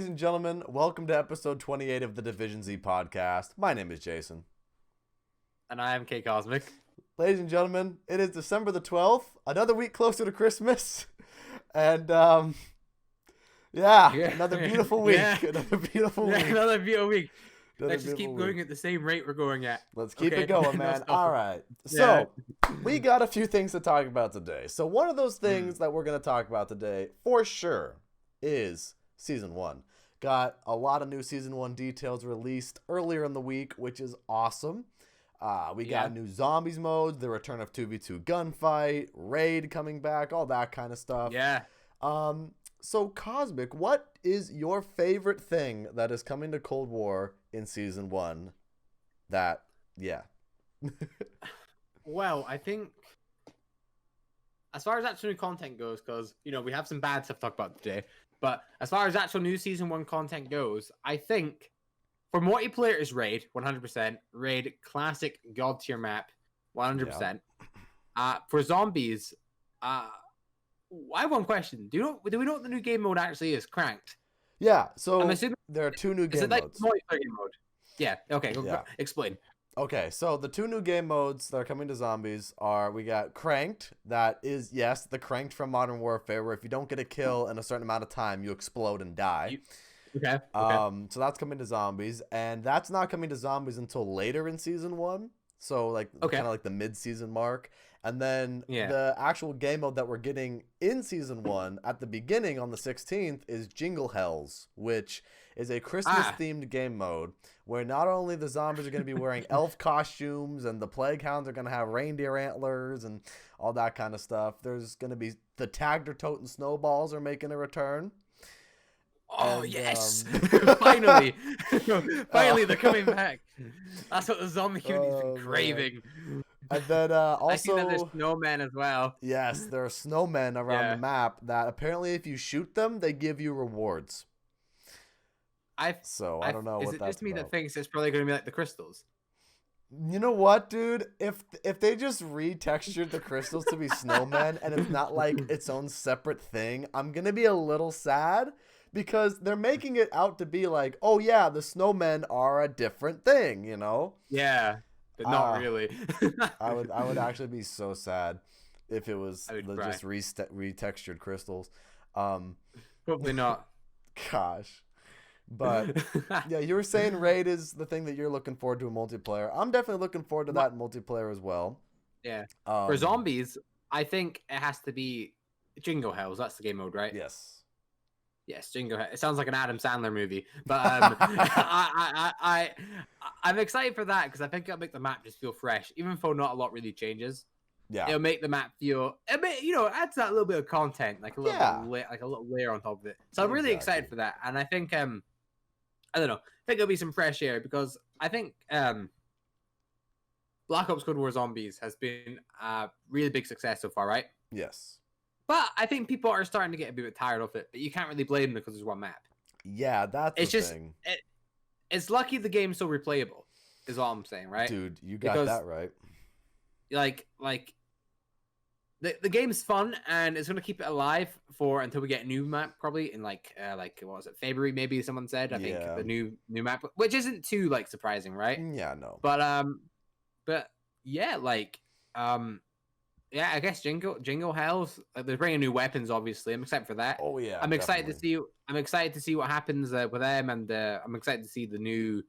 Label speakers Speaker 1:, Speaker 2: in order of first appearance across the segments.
Speaker 1: Ladies and gentlemen, welcome to episode 28 of the Division Z podcast. My name is Jason.
Speaker 2: And I am K Cosmic.
Speaker 1: Ladies and gentlemen, it is December the 12th, another week closer to Christmas. And, another beautiful week.
Speaker 2: Yeah.
Speaker 1: Another beautiful week.
Speaker 2: Another beautiful week.
Speaker 1: Another
Speaker 2: Let's just
Speaker 1: beautiful
Speaker 2: keep going
Speaker 1: week.
Speaker 2: at the same rate we're going at.
Speaker 1: Let's keep
Speaker 2: Okay.
Speaker 1: it going,
Speaker 2: No
Speaker 1: man.
Speaker 2: stop.
Speaker 1: All right.
Speaker 2: Yeah.
Speaker 1: So, we got a few things to talk about today. So, one of those things that we're going to talk about today, for sure, is Season 1. Got a lot of new Season 1 details released earlier in the week, which is awesome. We got new zombies modes, the return of 2v2 gunfight, raid coming back, all that kind of stuff.
Speaker 2: Yeah.
Speaker 1: So, Cosmic, what is your favorite thing that is coming to Cold War in Season 1?
Speaker 2: Well, I think as far as actual new content goes, because, we have some bad stuff to talk about today, but as far as actual new Season 1 content goes, I think for multiplayer is Raid, 100%. Raid, classic God tier map, 100%. For zombies, I have one question. Do we know what the new game mode actually is? Cranked.
Speaker 1: Yeah, so
Speaker 2: I'm assuming,
Speaker 1: there are two new
Speaker 2: is
Speaker 1: game
Speaker 2: it like
Speaker 1: modes.
Speaker 2: multiplayer game mode? Yeah. Okay.
Speaker 1: Yeah.
Speaker 2: Explain.
Speaker 1: Okay, so the two new game modes that are coming to zombies are, we got Cranked, that is, yes, the Cranked from Modern Warfare, where if you don't get a kill in a certain amount of time, you explode and die.
Speaker 2: Okay.
Speaker 1: So that's coming to zombies, and that's not coming to zombies until later in Season 1, so kind of like the mid-season mark. And then the actual game mode that we're getting in Season 1 at the beginning on the 16th is Jingle Hells, which is a Christmas-themed game mode where not only the zombies are going to be wearing elf costumes and the plague hounds are going to have reindeer antlers and all that kind of stuff. There's going to be the Tagder-toting snowballs are making a return.
Speaker 2: Oh,
Speaker 1: And,
Speaker 2: yes! Finally! Finally, they're coming back. That's what the zombie community's been craving.
Speaker 1: And then also,
Speaker 2: I see that there's snowmen as well.
Speaker 1: Yes, there are snowmen around the map that apparently if you shoot them, they give you rewards. I don't know what that's about.
Speaker 2: Is it just me that thinks it's probably going to be like the crystals?
Speaker 1: You know what, dude? If they just retextured the crystals to be snowmen and it's not like its own separate thing, I'm going to be a little sad because they're making it out to be like, oh yeah, the snowmen are a different thing, you know?
Speaker 2: Yeah, but not really.
Speaker 1: I would actually be so sad if it was just retextured crystals.
Speaker 2: Probably not.
Speaker 1: Gosh. But yeah, you were saying Raid is the thing that you're looking forward to in multiplayer. I'm definitely looking forward to that in multiplayer as well.
Speaker 2: Yeah. For zombies, I think it has to be Jingle Hells. That's the game mode, right?
Speaker 1: Yes.
Speaker 2: Yes, Jingle Hells. It sounds like an Adam Sandler movie, but I'm excited for that because I think it'll make the map just feel fresh, even though not a lot really changes.
Speaker 1: Yeah.
Speaker 2: It'll make the map feel a bit, adds that little bit of content, like a little like a little layer on top of it. So I'm really excited for that, and I think I don't know. I think it'll be some fresh air because I think Black Ops Cold War Zombies has been a really big success so far, right?
Speaker 1: Yes.
Speaker 2: But I think people are starting to get a bit tired of it. But you can't really blame them because there's one map.
Speaker 1: Yeah, that's the thing.
Speaker 2: It's lucky the game's so replayable, is all I'm saying, right?
Speaker 1: Dude, you got that right.
Speaker 2: Like the game's fun and it's gonna keep it alive until we get a new map, probably in like what was it, February? Maybe someone said. I think the new map, which isn't too like surprising, right?
Speaker 1: Yeah, no.
Speaker 2: But yeah, I guess Jingle Hells. They're bringing new weapons, obviously. I'm excited for that.
Speaker 1: Oh yeah,
Speaker 2: I'm excited to see what happens with them, and I'm excited to see the new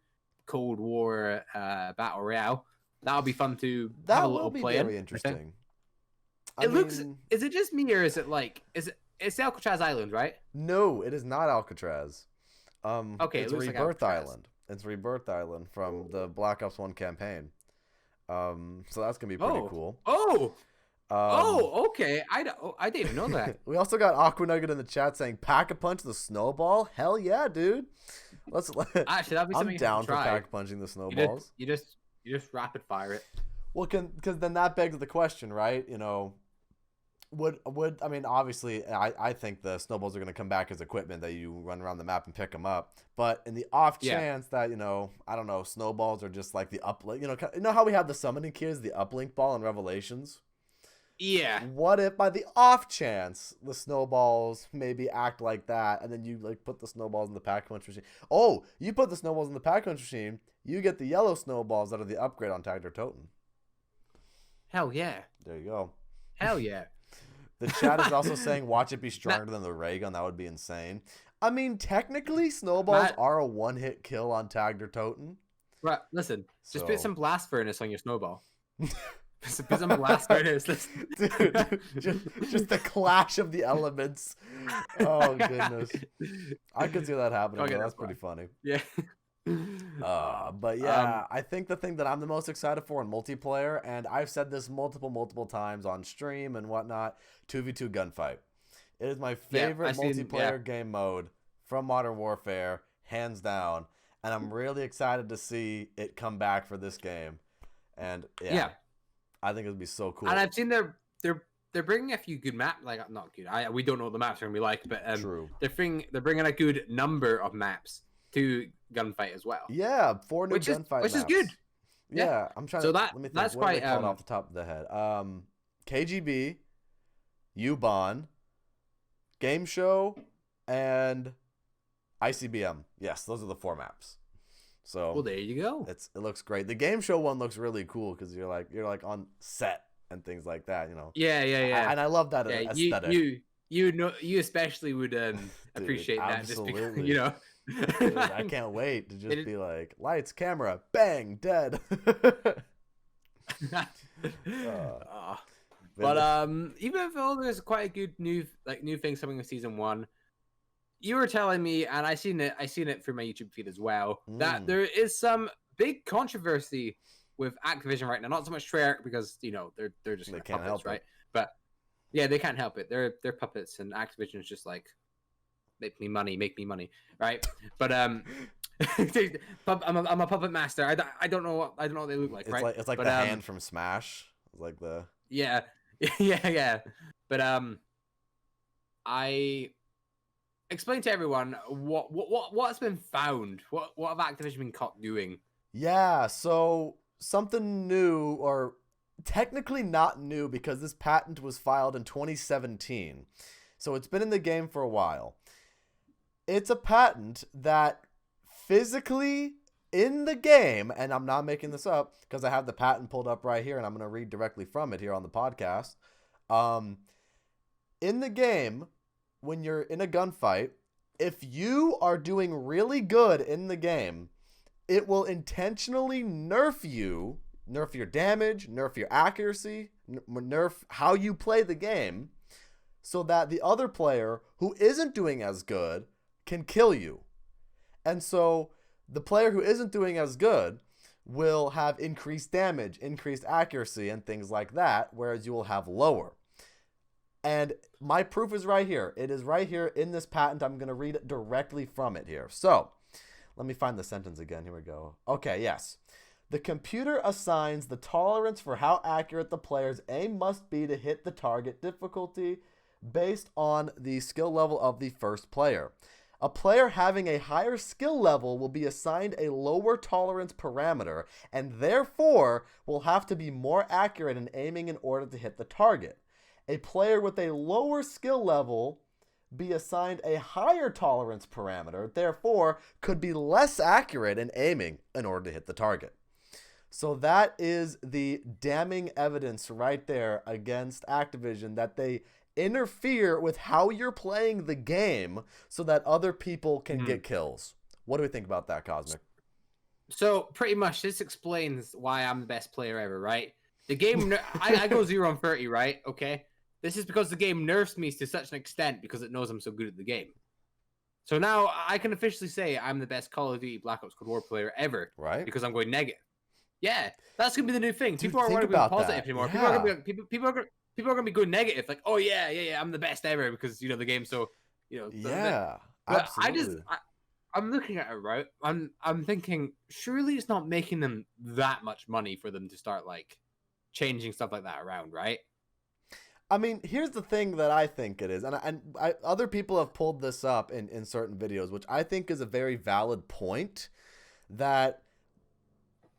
Speaker 2: Cold War Battle Royale. That'll be fun to have a little play.
Speaker 1: Very interesting.
Speaker 2: Is it just me or is it like it's Alcatraz Island, right?
Speaker 1: No, it is not Alcatraz.
Speaker 2: Okay,
Speaker 1: it's Rebirth Island. It's Rebirth Island from the Black Ops 1 campaign. So that's gonna be pretty cool.
Speaker 2: Okay. I didn't even know that.
Speaker 1: We also got Aquanugget in the chat saying pack a punch the snowball. Hell yeah, dude.
Speaker 2: Actually, that'd be something
Speaker 1: I'm down for pack a punching the snowballs.
Speaker 2: You just rapid fire it.
Speaker 1: Well, because then that begs the question, right? Would I mean, obviously, I think the snowballs are going to come back as equipment that you run around the map and pick them up. But in the off chance that, I don't know, snowballs are just like the uplink. You know how we have the summoning keys, the uplink ball in Revelations?
Speaker 2: Yeah.
Speaker 1: What if by the off chance the snowballs maybe act like that, and then you like put the snowballs in the pack-a-punch machine? Oh, you put the snowballs in the pack-a-punch machine, you get the yellow snowballs that are the upgrade on Tag or Totem.
Speaker 2: Hell yeah.
Speaker 1: There you go.
Speaker 2: Hell yeah.
Speaker 1: The chat is also saying, watch it be stronger than the ray gun. That would be insane. I mean, technically, snowballs are a one-hit kill on Tagged or Totem.
Speaker 2: Right, listen. Just put some blast furnace on your snowball. Put some blast furnace.
Speaker 1: Dude, just the clash of the elements. Oh, goodness. I could see that happening. Okay, that's pretty funny.
Speaker 2: Yeah.
Speaker 1: But yeah, I think the thing that I'm the most excited for in multiplayer, and I've said this multiple times on stream and whatnot, 2v2 gunfight. It is my favorite multiplayer game mode from Modern Warfare, hands down, and I'm really excited to see it come back for this game. And yeah. I think it would be so cool.
Speaker 2: And I've seen they're bringing a few good maps, like not good. We don't know what the maps are gonna be like, but
Speaker 1: true.
Speaker 2: They're bringing a good number of maps to gunfight as well.
Speaker 1: Yeah, 4 new gunfight maps.
Speaker 2: Which is good.
Speaker 1: Yeah, I'm trying.
Speaker 2: So
Speaker 1: let me think.
Speaker 2: That's
Speaker 1: what
Speaker 2: quite
Speaker 1: off the top of the head. KGB, U-Bahn, Game Show, and ICBM. Yes, those are the 4 maps. So
Speaker 2: well, there you go.
Speaker 1: It looks great. The Game Show one looks really cool because you're like on set and things like that, you know.
Speaker 2: Yeah.
Speaker 1: And I love that aesthetic.
Speaker 2: You especially would appreciate that.
Speaker 1: Absolutely.
Speaker 2: Just because, you know.
Speaker 1: Dude, I can't wait to just be like, lights, camera, bang, dead.
Speaker 2: But even though there's quite a good new things coming in season 1, you were telling me, and I seen it through my YouTube feed as well, that there is some big controversy with Activision right now. Not so much Treyarch because you know they're just puppets, right? But yeah, they can't help it. They're puppets, and Activision is just like, make me money, right? But I'm a puppet master. I don't know what they look like, right?
Speaker 1: It's like the hand from Smash, like the
Speaker 2: yeah. But I explain to everyone what's been found. What have Activision been caught doing?
Speaker 1: Yeah, so something new, or technically not new because this patent was filed in 2017. So it's been in the game for a while. It's a patent that physically in the game, and I'm not making this up because I have the patent pulled up right here and I'm going to read directly from it here on the podcast. In the game, when you're in a gunfight, if you are doing really good in the game, it will intentionally nerf your damage, nerf your accuracy, nerf how you play the game, so that the other player who isn't doing as good can kill you. And so the player who isn't doing as good will have increased damage, increased accuracy, and things like that, whereas you will have lower. And my proof is right here. It is right here in this patent. I'm going to read it directly from it here. So let me find the sentence again. Here we go. Okay, yes. The computer assigns the tolerance for how accurate the player's aim must be to hit the target difficulty based on the skill level of the first player. A player having a higher skill level will be assigned a lower tolerance parameter and therefore will have to be more accurate in aiming in order to hit the target. A player with a lower skill level be assigned a higher tolerance parameter, therefore could be less accurate in aiming in order to hit the target. So that is the damning evidence right there against Activision, that they interfere with how you're playing the game so that other people can get kills. What do we think about that, Cosmic?
Speaker 2: So pretty much this explains why I'm the best player ever, right? The game, I go 0-30, right? Okay. This is because the game nerfs me to such an extent because it knows I'm so good at the game. So now I can officially say I'm the best Call of Duty Black Ops Cold War player ever,
Speaker 1: right?
Speaker 2: Because I'm going negative. Yeah, that's gonna be the new thing. People aren't going to be positive anymore. Yeah. People are going to be going negative, like, oh yeah, I'm the best ever because you know the game's so, you know.
Speaker 1: Yeah,
Speaker 2: but absolutely. I'm looking at it, right? I'm thinking surely it's not making them that much money for them to start like changing stuff like that around, right?
Speaker 1: I mean, here's the thing that I think it is, and other people have pulled this up in certain videos, which I think is a very valid point, that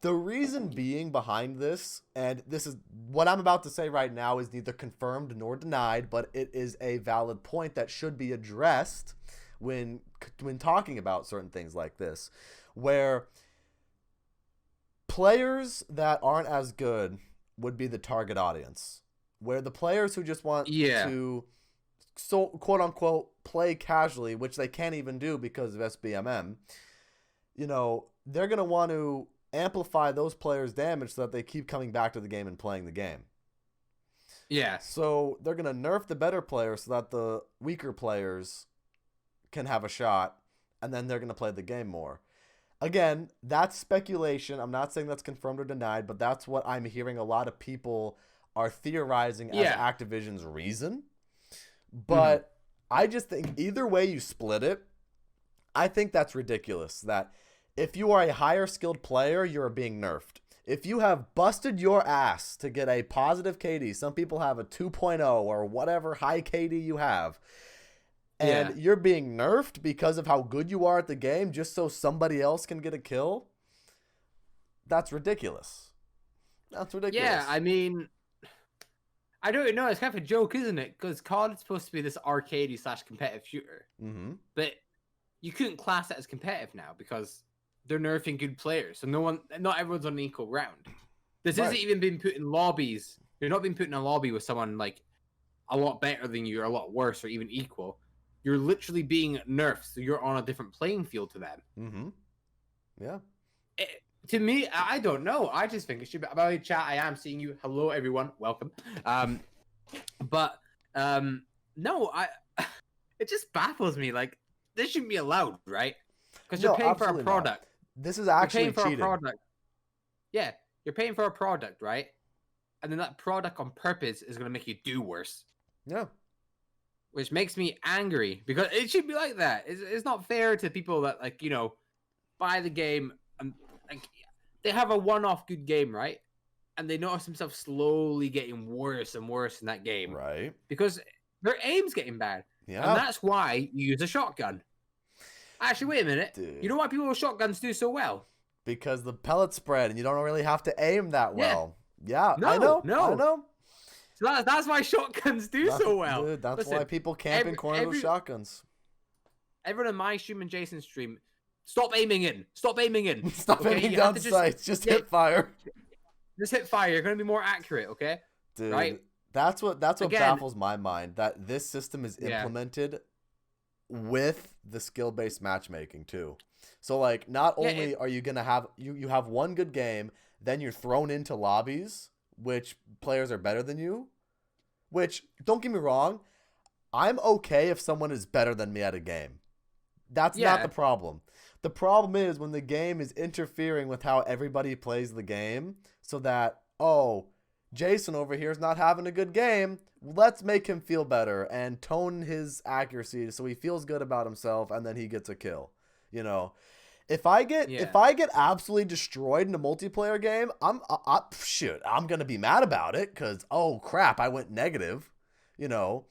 Speaker 1: The reason being behind this, and this is what I'm about to say right now, is neither confirmed nor denied, but it is a valid point that should be addressed when talking about certain things like this, where players that aren't as good would be the target audience, where the players who just want to, so quote unquote, play casually, which they can't even do because of SBMM, you know, they're going to want to amplify those players' damage so that they keep coming back to the game and playing the game.
Speaker 2: Yeah.
Speaker 1: So they're going to nerf the better players so that the weaker players can have a shot, and then they're going to play the game more. Again, that's speculation. I'm not saying that's confirmed or denied, but that's what I'm hearing a lot of people are theorizing as Activision's reason. But I just think either way you split it, I think that's ridiculous. That if you are a higher skilled player, you're being nerfed. If you have busted your ass to get a positive KD, some people have a 2.0 or whatever high KD you have, and you're being nerfed because of how good you are at the game just so somebody else can get a kill, that's ridiculous. That's ridiculous.
Speaker 2: Yeah, I mean, I don't know. It's kind of a joke, isn't it? Because COD is supposed to be this arcadey / competitive shooter. But you couldn't class it as competitive now because they're nerfing good players. So not everyone's on an equal ground. This isn't even being put in lobbies. You're not being put in a lobby with someone like a lot better than you or a lot worse or even equal. You're literally being nerfed, so you're on a different playing field to them.
Speaker 1: Yeah.
Speaker 2: To me, I don't know. I just think it should be. By the way, chat, I am seeing you. Hello, everyone. Welcome. But no, it just baffles me. Like, this shouldn't be allowed, right? Because you're paying for a product.
Speaker 1: Not. This is actually
Speaker 2: you're paying
Speaker 1: cheating.
Speaker 2: For a product. Yeah, you're paying for a product, right? And then that product on purpose is going to make you do worse.
Speaker 1: Yeah.
Speaker 2: Which makes me angry because it should be like that. It's not fair to people that, like, you know, buy the game and like they have a one-off good game, right? And they notice themselves slowly getting worse and worse in that game,
Speaker 1: right?
Speaker 2: Because their aim's getting bad.
Speaker 1: Yeah,
Speaker 2: and that's why you use a shotgun. Actually, wait a minute. Dude. You know why people with shotguns do so well?
Speaker 1: Because the pellet spread, and you don't really have to aim that well. Yeah, I know.
Speaker 2: So that's why shotguns do so well.
Speaker 1: Dude, that's why people camp in corners with shotguns.
Speaker 2: Everyone in my stream and Jason's stream, stop aiming in. Stop aiming in.
Speaker 1: Stop aiming down sights. Just hit fire.
Speaker 2: Just hit fire. You're going to be more accurate, okay?
Speaker 1: Dude, right? That's what baffles my mind, that this system is implemented with the skill-based matchmaking too. So like not only are you going to have you have one good game, then you're thrown into lobbies which players are better than you, which, don't get me wrong, I'm okay if someone is better than me at a game. That's not the problem. The problem is when the game is interfering with how everybody plays the game so that, oh, Jason over here is not having a good game. Let's make him feel better and tone his accuracy so he feels good about himself and then he gets a kill. You know, if I get absolutely destroyed in a multiplayer game, I'm gonna be mad about it because, oh crap, I went negative. You know,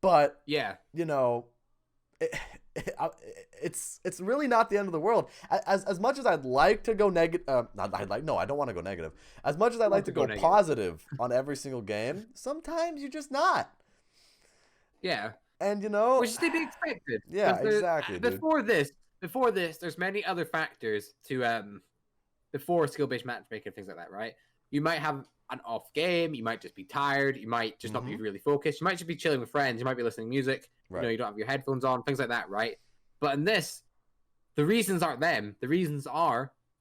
Speaker 1: but you know, it's really not the end of the world. As much as I'd like to go negative, I don't want to go negative. As much as I'd like to go positive on every single game, sometimes you're just not.
Speaker 2: Yeah.
Speaker 1: And you know,
Speaker 2: which is to be expected.
Speaker 1: Yeah, exactly.
Speaker 2: Before this, there's many other factors to before skill-based matchmaking and things like that, right? You might have an off game, you might just be tired, you might just not be really focused, you might just be chilling with friends, you might be listening to music, you know, you don't have your headphones on, things like that, right? But in this, the reasons aren't them. The reasons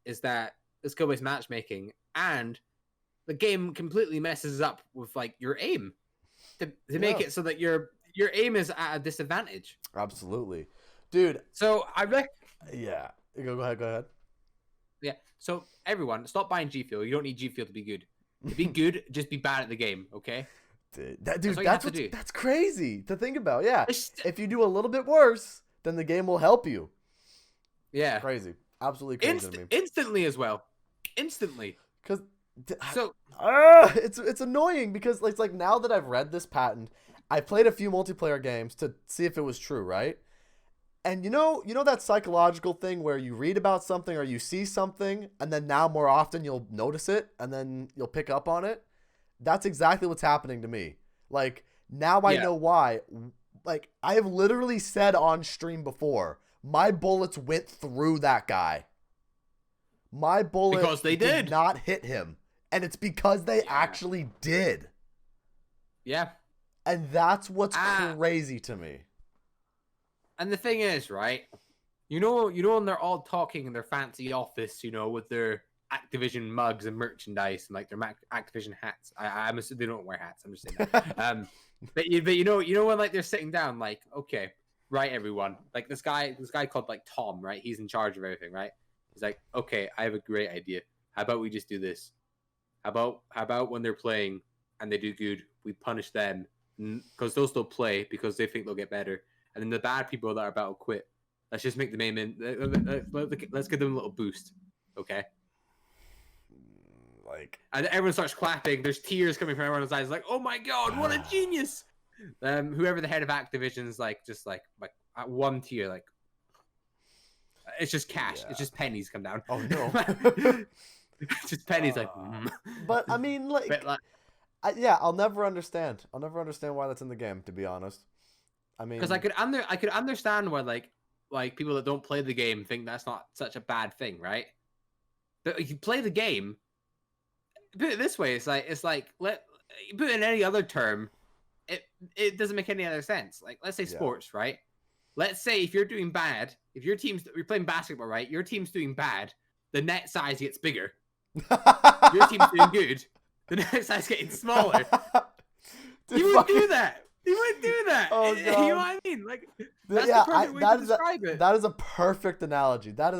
Speaker 2: is that the skill-based matchmaking and the game completely messes up with like your aim to make it so that your aim is at a disadvantage.
Speaker 1: Absolutely. Dude.
Speaker 2: So
Speaker 1: yeah. Go ahead.
Speaker 2: Yeah. So everyone, stop buying G Fuel. You don't need G Fuel to be good. To be good, just be bad at the game, okay?
Speaker 1: That's crazy to think about. Yeah. If you do a little bit worse, then the game will help you.
Speaker 2: Yeah.
Speaker 1: Crazy. Absolutely crazy to me.
Speaker 2: Instantly as well. Instantly.
Speaker 1: Because
Speaker 2: so
Speaker 1: it's annoying because it's like now that I've read this patent, I played a few multiplayer games to see if it was true, right? And you know that psychological thing where you read about something or you see something, and then now more often you'll notice it, and then you'll pick up on it. That's exactly what's happening to me. Like, now I know why. Like, I have literally said on stream before, my bullets went through that guy. My bullet
Speaker 2: because they did
Speaker 1: not hit him. And it's because they actually did.
Speaker 2: Yeah.
Speaker 1: And that's what's crazy to me.
Speaker 2: And the thing is, right? You know when they're all talking in their fancy office, with their Activision mugs and merchandise and like their Activision hats. I'm assuming they don't wear hats. I'm just saying that. But you know when like they're sitting down, like, okay, right, everyone, like this guy called like Tom, right? He's in charge of everything, right? He's like, okay, I have a great idea. How about we just do this? How about when they're playing and they do good, we punish them because they'll still play because they think they'll get better, and then the bad people that are about to quit, let's just make them aim let's give them a little boost, okay?
Speaker 1: Like,
Speaker 2: and everyone starts clapping. There's tears coming from everyone's eyes. Like, oh my god, what a genius! Whoever the head of Activision's just like at one tier, like it's just cash. It's just pennies come down.
Speaker 1: Oh no.
Speaker 2: Just pennies,
Speaker 1: But I mean, I'll never understand. I'll never understand why that's in the game, to be honest. I mean,
Speaker 2: because I could understand why like people that don't play the game think that's not such a bad thing, right? But if you play the game, put it this way, it's like let put it in any other term, it doesn't make any other sense. Like, let's say sports, right? Let's say if you're doing bad, if you're playing basketball, right? Your team's doing bad, the net size gets bigger. Your team's doing good, the net size getting smaller. You wouldn't do that. You wouldn't do that.
Speaker 1: Oh, God.
Speaker 2: You know what I mean? Like, that's the perfect way to describe it.
Speaker 1: That is a perfect analogy. That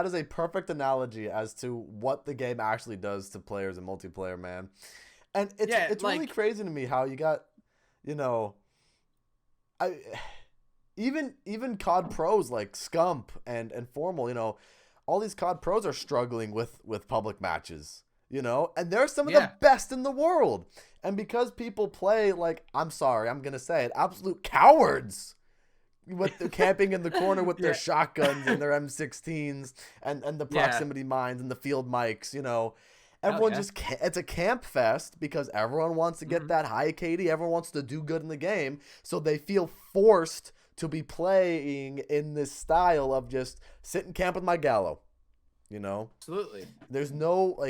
Speaker 1: is a perfect analogy as to what the game actually does to players in multiplayer, man. And it's really crazy to me how you got, even COD pros like Scump and Formal, all these COD pros are struggling with public matches, and they're some of the best in the world. And because people play like, I'm sorry, I'm going to say it, absolute cowards with the camping in the corner with their shotguns and their M16s and the proximity mines and the field mics, everyone it's a camp fest because everyone wants to get that high KD. Everyone wants to do good in the game. So they feel forced to be playing in this style of just sit and camp with my gallo,
Speaker 2: Absolutely.
Speaker 1: There's no,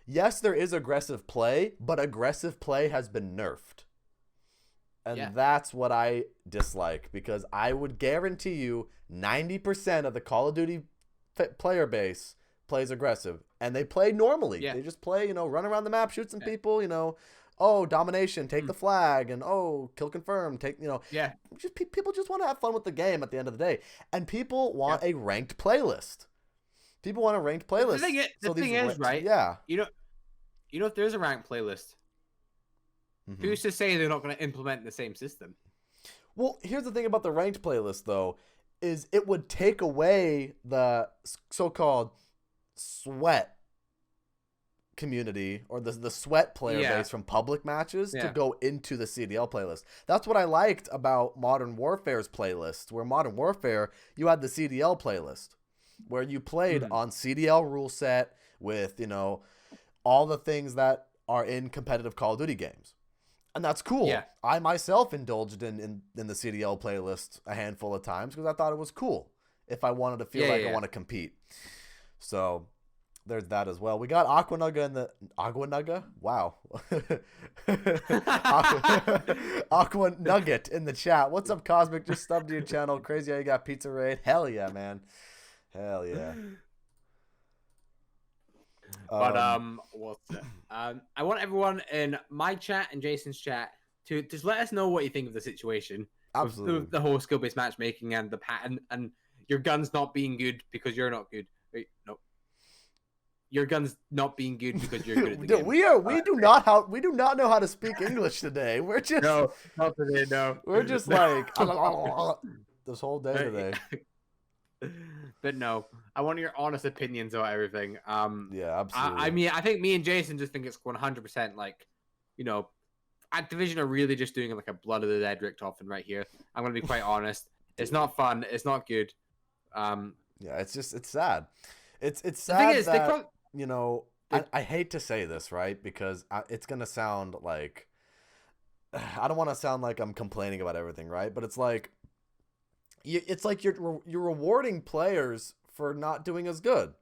Speaker 1: yes, there is aggressive play, but aggressive play has been nerfed. And that's what I dislike, because I would guarantee you 90% of the Call of Duty player base plays aggressive. And they play normally. They just play, run around the map, shoot some people, domination, take the flag, and kill confirm, take, people just want to have fun with the game at the end of the day. And people want a ranked playlist. People want a ranked playlist.
Speaker 2: The thing is, right?
Speaker 1: Yeah.
Speaker 2: If there's a ranked playlist, who's to say they're not going to implement the same system?
Speaker 1: Well, here's the thing about the ranked playlist, though, is it would take away the so-called sweat community or the sweat player base from public matches to go into the CDL playlist. That's what I liked about Modern Warfare's playlist, where Modern Warfare, you had the CDL playlist, where you played on CDL rule set with, all the things that are in competitive Call of Duty games. And that's cool. Yeah. I myself indulged in the CDL playlist a handful of times because I thought it was cool if I wanted to feel I want to compete. So there's that as well. We got Aquanugga in the... Aquanugga? Wow. Aqua Nugget in the chat. What's up, Cosmic? Just subbed to your channel. Crazy how you got Pizza Raid. Hell yeah, man. Hell yeah.
Speaker 2: But what's it? I want everyone in my chat and Jason's chat to just let us know what you think of the situation.
Speaker 1: Absolutely.
Speaker 2: The whole skill-based matchmaking and the pattern and your guns not being good because you're not good. Wait, no. Your guns not being good because you're good at the game.
Speaker 1: We do not know how to speak English today. We're just
Speaker 2: no, not today. No,
Speaker 1: we're just like this whole day today.
Speaker 2: But no, I want your honest opinions about everything.
Speaker 1: Yeah, absolutely.
Speaker 2: I mean, I think me and Jason just think it's 100% like, Activision are really just doing like a Blood of the Dead Richtofen right here. I'm gonna be quite honest. It's not fun. It's not good.
Speaker 1: Yeah, it's sad. It's sad. The thing is, that, I hate to say this, right? Because it's gonna sound like I don't want to sound like I'm complaining about everything, right? But it's like you're rewarding players for not doing as good,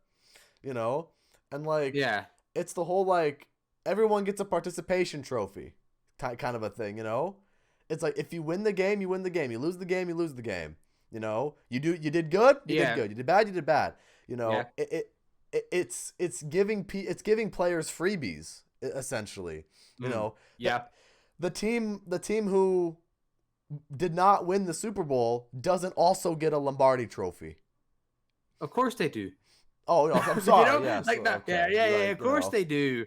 Speaker 1: and like it's the whole like everyone gets a participation trophy kind of a thing, It's like if you win the game, you win the game. You lose the game, you lose the game. You did good, you did good. You did bad, you did bad. It's giving players freebies essentially. The team who did not win the Super Bowl doesn't also get a Lombardi trophy.
Speaker 2: Of course they do.
Speaker 1: Oh, no, I'm sorry.
Speaker 2: Of course they do.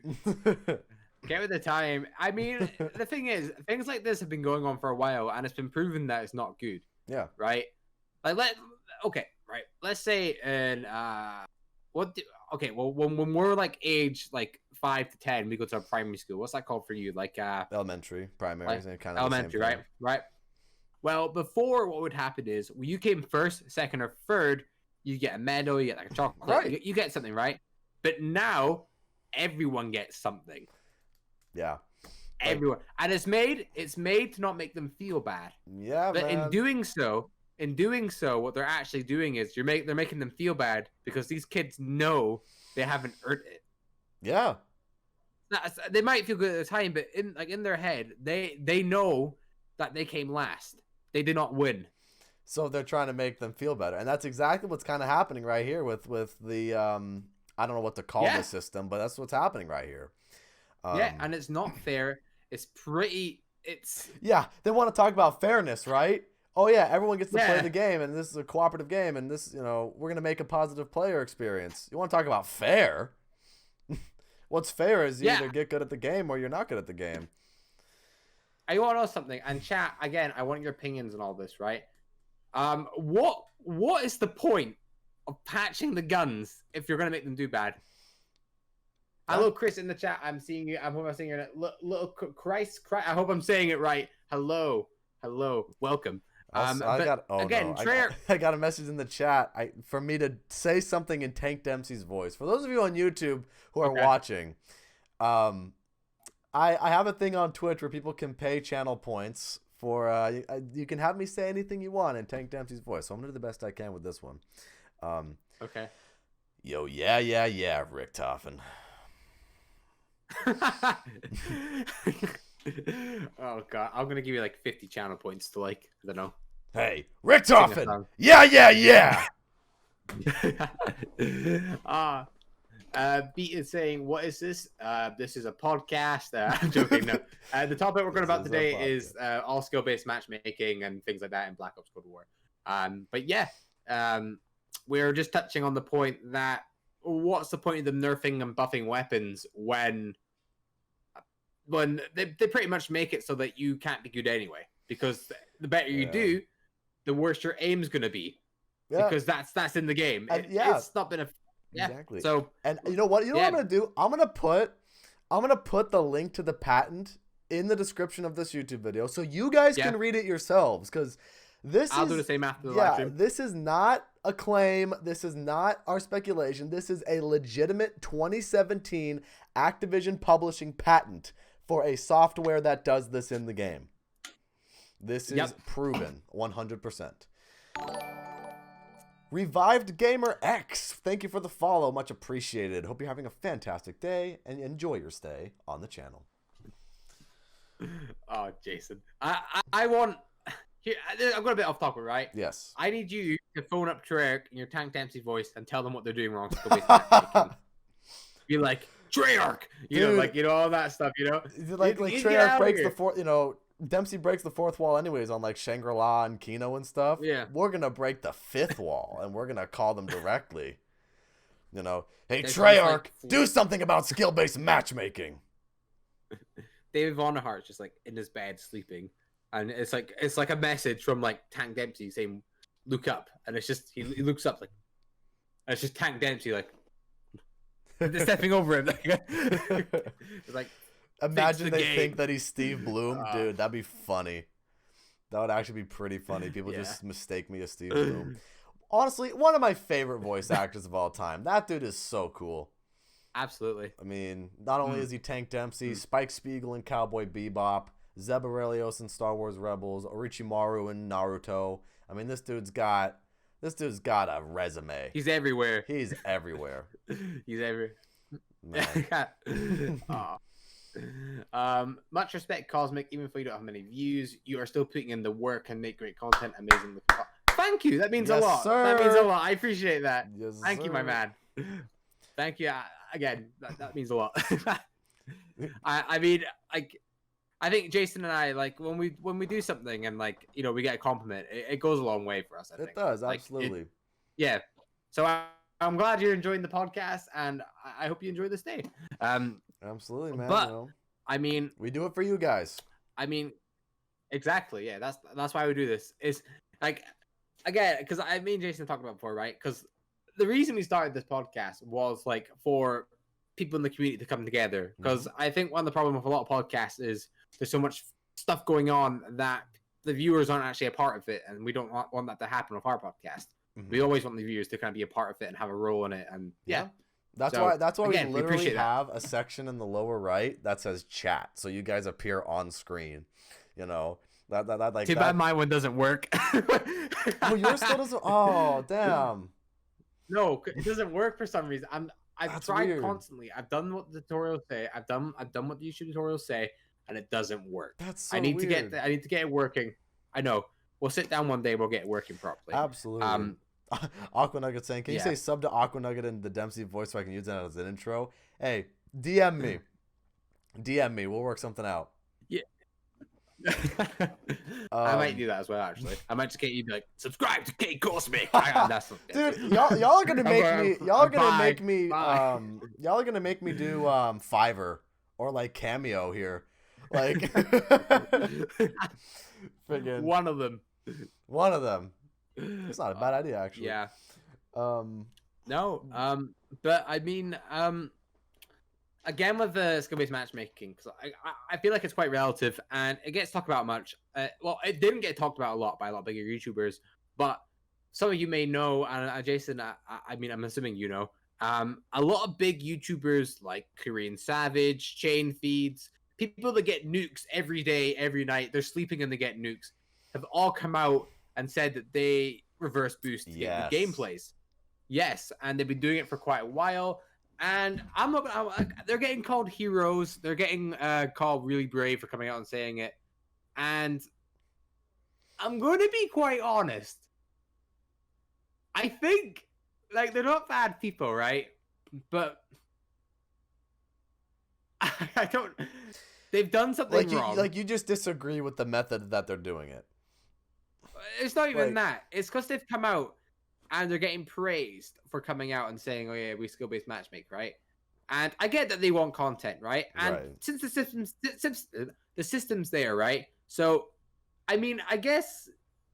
Speaker 2: Get with the time. I mean, the thing is, things like this have been going on for a while, and it's been proven that it's not good.
Speaker 1: Yeah.
Speaker 2: Right. Like right. Let's say when we're like age like 5 to 10, we go to a primary school. What's that called for you? Like
Speaker 1: elementary, primary, kind of
Speaker 2: elementary, right? Right. Well, before what would happen is when you came first, second, or third, you get a medal, you get like a chocolate,
Speaker 1: right?
Speaker 2: You get something, right? But now everyone gets something.
Speaker 1: Yeah.
Speaker 2: Everyone, and it's made to not make them feel bad.
Speaker 1: Yeah,
Speaker 2: but
Speaker 1: man.
Speaker 2: in doing so, what they're actually doing is they're making them feel bad because these kids know they haven't earned it.
Speaker 1: Yeah.
Speaker 2: They might feel good at the time, but in their head, they know that they came last. They did not win.
Speaker 1: So they're trying to make them feel better, and that's exactly what's kind of happening right here with the I don't know what to call this system, but that's what's happening right here.
Speaker 2: And it's not fair.
Speaker 1: Yeah, they want to talk about fairness, right? Oh yeah, everyone gets to play the game, and this is a cooperative game, and this, we're gonna make a positive player experience. You want to talk about fair? What's fair is you either get good at the game or you're not good at the game.
Speaker 2: I want to know something, and chat again. I want your opinions on all this, right? What is the point of patching the guns if you're gonna make them do bad? Hello, Chris in the chat. I'm seeing you. I hope I'm saying your little Christ. I hope I'm saying it right. Hello, welcome.
Speaker 1: I got a message in the chat for me to say something in Tank Dempsey's voice. For those of you on YouTube who are watching, I have a thing on Twitch where people can pay channel points for you can have me say anything you want in Tank Dempsey's voice. So I'm gonna do the best I can with this one.
Speaker 2: Okay.
Speaker 1: Yo, yeah, Rick Toffin.
Speaker 2: Oh god, I'm gonna give you like 50 channel points to I don't know.
Speaker 1: Hey, Rick Toffin. Yeah.
Speaker 2: Beat is saying, what is this? This is a podcast. I'm joking. No. The topic we're going about today is all skill-based matchmaking and things like that in Black Ops Cold War. But yeah, we're just touching on the point that what's the point of them nerfing and buffing weapons when they pretty much make it so that you can't be good anyway, because the better you do, the worse your aim's going to be, because that's in the game. It's not been
Speaker 1: exactly.
Speaker 2: So,
Speaker 1: and you know what I'm going to do? I'm going to put the link to the patent in the description of this YouTube video so you guys can read it yourselves, because I'll
Speaker 2: do the same after the live stream.
Speaker 1: This is not a claim. This is not our speculation. This is a legitimate 2017 Activision publishing patent for a software that does this in the game. This is proven 100%. Revived Gamer X, thank you for the follow. Much appreciated. Hope you're having a fantastic day and enjoy your stay on the channel.
Speaker 2: Oh, Jason. I want... Here, I'm going a bit off topic, right?
Speaker 1: Yes.
Speaker 2: I need you to phone up Treyarch in your Tank Dempsey voice and tell them what they're doing wrong. Be like, Treyarch! All that stuff,
Speaker 1: Like Treyarch breaks the fourth, Dempsey breaks the fourth wall anyways on like Shangri-La and Kino and stuff.
Speaker 2: Yeah.
Speaker 1: We're going to break the fifth wall and we're going to call them directly. Hey, Treyarch, do something about skill-based matchmaking.
Speaker 2: David Vonnehart's just like in his bed sleeping. And it's like a message from like Tank Dempsey saying, "Look up," and it's just he looks up and it's just Tank Dempsey like stepping over him. It's like,
Speaker 1: imagine they think that he's Steve Bloom, dude. That'd be funny. That would actually be pretty funny. People just mistake me as Steve Bloom. Honestly, one of my favorite voice actors of all time. That dude is so cool.
Speaker 2: Absolutely.
Speaker 1: I mean, not only is he Tank Dempsey, Spike Spiegel in Cowboy Bebop, Zeb Aurelios in Star Wars Rebels, Orochimaru in Naruto. I mean, this dude's got a resume.
Speaker 2: He's everywhere.
Speaker 1: He's everywhere.
Speaker 2: He's everywhere. Much respect, Cosmic. Even if you don't have many views, you are still putting in the work and make great content. Amazing. Thank you. That means a lot.
Speaker 1: Sir.
Speaker 2: That means a lot. I appreciate that.
Speaker 1: Yes,
Speaker 2: Thank you, my man. Thank you. Again, that means a lot. I mean, like, I think Jason and I, like, when we do something and, like, you know, we get a compliment, it goes a long way for us. I think
Speaker 1: it does, absolutely.
Speaker 2: Like, yeah. So I'm glad you're enjoying the podcast, and I hope you enjoy this day.
Speaker 1: Absolutely, man.
Speaker 2: But I mean,
Speaker 1: we do it for you guys.
Speaker 2: I mean, exactly. Yeah, that's why we do this. Is like, again, because me and Jason talked about before, right? Because the reason we started this podcast was like for people in the community to come together. Because I think one of the problems with a lot of podcasts is there's so much stuff going on that the viewers aren't actually a part of it, and we don't want that to happen with our podcast. We always want the viewers to kind of be a part of it and have a role in it, and yeah.
Speaker 1: That's why again, we literally have a section in the lower right that says chat, so you guys appear on screen. You know that like.
Speaker 2: Too bad my one doesn't work.
Speaker 1: Oh, yours still doesn't. Oh, damn.
Speaker 2: No, it doesn't work for some reason. I've tried constantly. I've done what the tutorials say. I've done what the YouTube tutorials say, and it doesn't work.
Speaker 1: That's so
Speaker 2: I need
Speaker 1: weird.
Speaker 2: I need to get it working. I know. We'll sit down one day. We'll get it working properly.
Speaker 1: Absolutely. Aqua Nugget saying, can you say sub to Aqua Nugget in the Dempsey voice so I can use that as an intro? Hey, DM me. DM me. We'll work something out.
Speaker 2: Yeah. I might do that as well, actually. I might just get you to be like, subscribe to K Cosmic.
Speaker 1: Dude, y'all are gonna make me y'all are gonna make me do Fiverr or like Cameo here. Like friggin'
Speaker 2: one of them.
Speaker 1: It's not a bad idea, actually.
Speaker 2: Yeah. No. But I mean, again with the skill-based matchmaking, because I feel like it's quite relative, and it gets talked about much. Well, it didn't get talked about a lot by a lot of bigger YouTubers, but some of you may know, and Jason, I mean, I'm assuming you know, a lot of big YouTubers like Korean Savage, Chain Feeds, people that get nukes every day, every night, they're sleeping and they get nukes, have all come out and said that they reverse boost to get the gameplays. Yes, and they've been doing it for quite a while. And they're getting called heroes. They're getting called really brave for coming out and saying it. And I'm going to be quite honest. I think, like, they're not bad people, right? But I don't. They've done something wrong.
Speaker 1: Like, you just disagree with the method that they're doing it.
Speaker 2: It's not even that. It's because they've come out and they're getting praised for coming out and saying, "Oh yeah, we skill-based matchmake," right? And I get that they want content, right? And since the system's there, right? So, I mean, I guess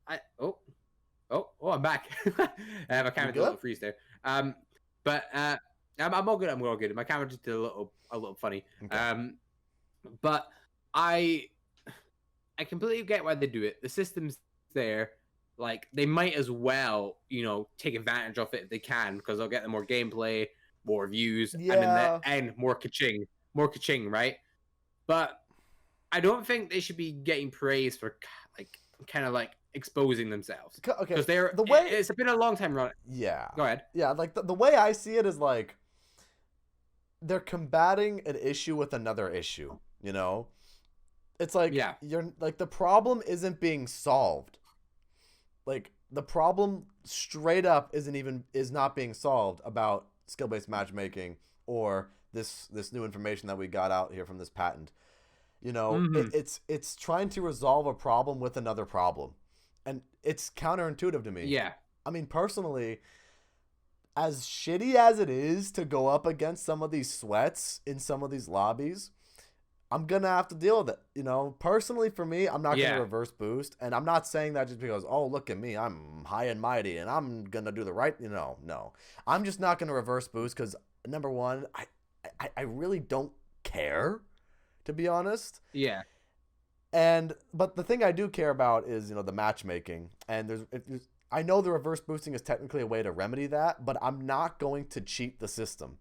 Speaker 2: I'm back. My camera did a little freeze there. But I'm all good. I'm all good. My camera just did a little funny. Okay. But I completely get why they do it. The system's there. Like, they might as well, you know, take advantage of it if they can, because they'll get them more gameplay, more views, and more ka-ching, right? But I don't think they should be getting praised for, like, kind of like exposing themselves. Okay, because it's been a long time running.
Speaker 1: Yeah.
Speaker 2: Go ahead.
Speaker 1: Yeah, like the way I see it is like they're combating an issue with another issue. You know, it's like you're like the problem isn't being solved. Like, the problem straight up is not being solved about skill-based matchmaking or this new information that we got out here from this patent. You know, it's trying to resolve a problem with another problem. And it's counterintuitive to me.
Speaker 2: Yeah.
Speaker 1: I mean, personally, as shitty as it is to go up against some of these sweats in some of these lobbies, I'm going to have to deal with it. You know, personally for me, I'm not going to reverse boost. And I'm not saying that just because, oh, look at me, I'm high and mighty and I'm going to do the right, no. I'm just not going to reverse boost because, number one, I really don't care, to be honest.
Speaker 2: Yeah.
Speaker 1: But the thing I do care about is, the matchmaking. And I know the reverse boosting is technically a way to remedy that, but I'm not going to cheat the system.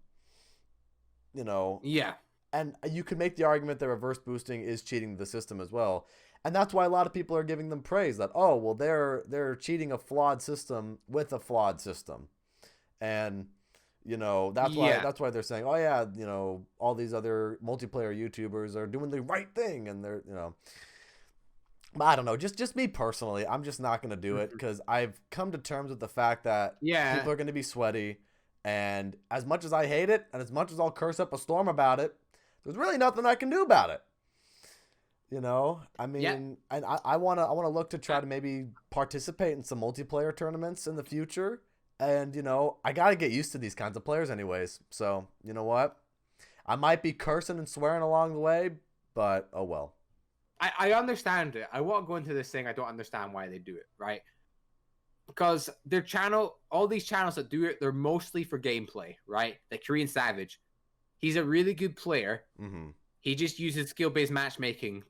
Speaker 2: Yeah.
Speaker 1: And you could make the argument that reverse boosting is cheating the system as well. And that's why a lot of people are giving them praise that, oh, well, they're cheating a flawed system with a flawed system. And that's why they're saying, oh yeah, all these other multiplayer YouTubers are doing the right thing, and they're I don't know, just me personally, I'm just not gonna do it because I've come to terms with the fact that people are gonna be sweaty, and as much as I hate it, and as much as I'll curse up a storm about it, there's really nothing I can do about it. I mean, and I wanna look to try to maybe participate in some multiplayer tournaments in the future. And, I got to get used to these kinds of players anyways. So, you know what? I might be cursing and swearing along the way, but oh well.
Speaker 2: I understand it. I won't go into this thing. I don't understand why they do it, right? Because their channel, all these channels that do it, they're mostly for gameplay, right? Like Korean Savage. He's a really good player.
Speaker 1: Mm-hmm.
Speaker 2: He just uses skill-based matchmaking,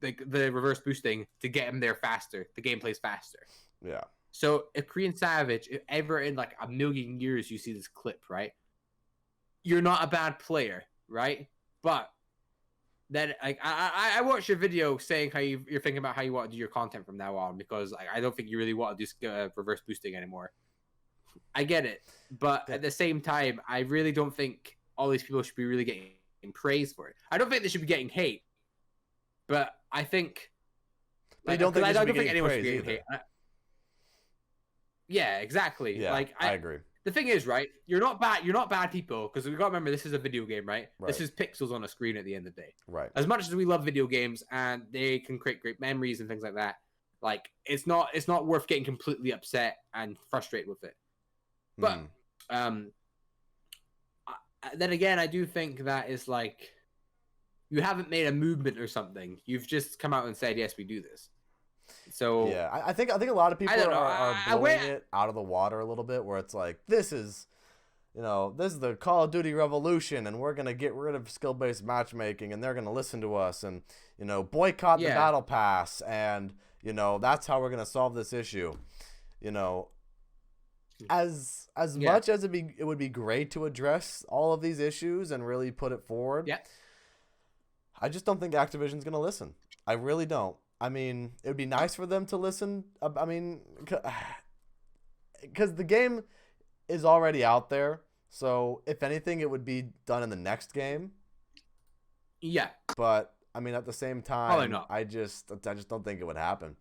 Speaker 2: the reverse boosting, to get him there faster. The gameplay's faster.
Speaker 1: Yeah.
Speaker 2: So if Korean Savage, if ever in like a million years you see this clip, right? You're not a bad player, right? But then I watched your video saying how you're thinking about how you want to do your content from now on, because I don't think you really want to do reverse boosting anymore. I get it, but at the same time, I really don't think all these people should be really getting praise for it. I don't think they should be getting hate, but I think
Speaker 1: I don't think anyone should be getting hate.
Speaker 2: Yeah, exactly.
Speaker 1: Yeah, I agree.
Speaker 2: The thing is, right? You're not bad people, because we got to remember this is a video game, right? This is pixels on a screen at the end of the day.
Speaker 1: Right.
Speaker 2: As much as we love video games and they can create great memories and things like that, like it's not worth getting completely upset and frustrated with it. But then again, I do think that is like you haven't made a movement or something. You've just come out and said, yes, we do this. So
Speaker 1: yeah, I think a lot of people are blowing it out of the water a little bit, where it's like, this is the Call of Duty revolution, and we're gonna get rid of skill-based matchmaking, and they're gonna listen to us, and boycott the battle pass, and that's how we're gonna solve this issue. As much as it would be great to address all of these issues and really put it forward.
Speaker 2: Yeah.
Speaker 1: I just don't think Activision's gonna listen. I really don't. I mean, it would be nice for them to listen. I mean, because the game is already out there. So, if anything, it would be done in the next game.
Speaker 2: Yeah.
Speaker 1: But, I mean, at the same time,
Speaker 2: probably not.
Speaker 1: I just don't think it would happen.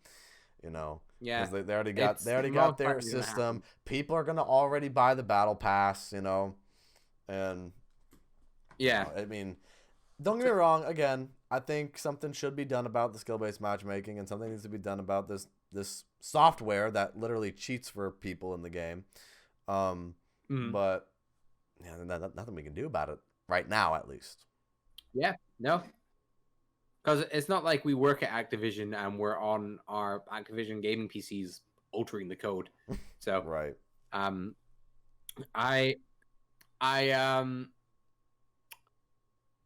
Speaker 2: Yeah.
Speaker 1: Because they already got their system. People are going to already buy the battle pass, and
Speaker 2: yeah.
Speaker 1: I mean, don't get me wrong. Again, I think something should be done about the skill-based matchmaking, and something needs to be done about this software that literally cheats for people in the game. But yeah, nothing we can do about it right now, at least.
Speaker 2: Yeah, no, because it's not like we work at Activision and we're on our Activision gaming PCs altering the code. So
Speaker 1: right.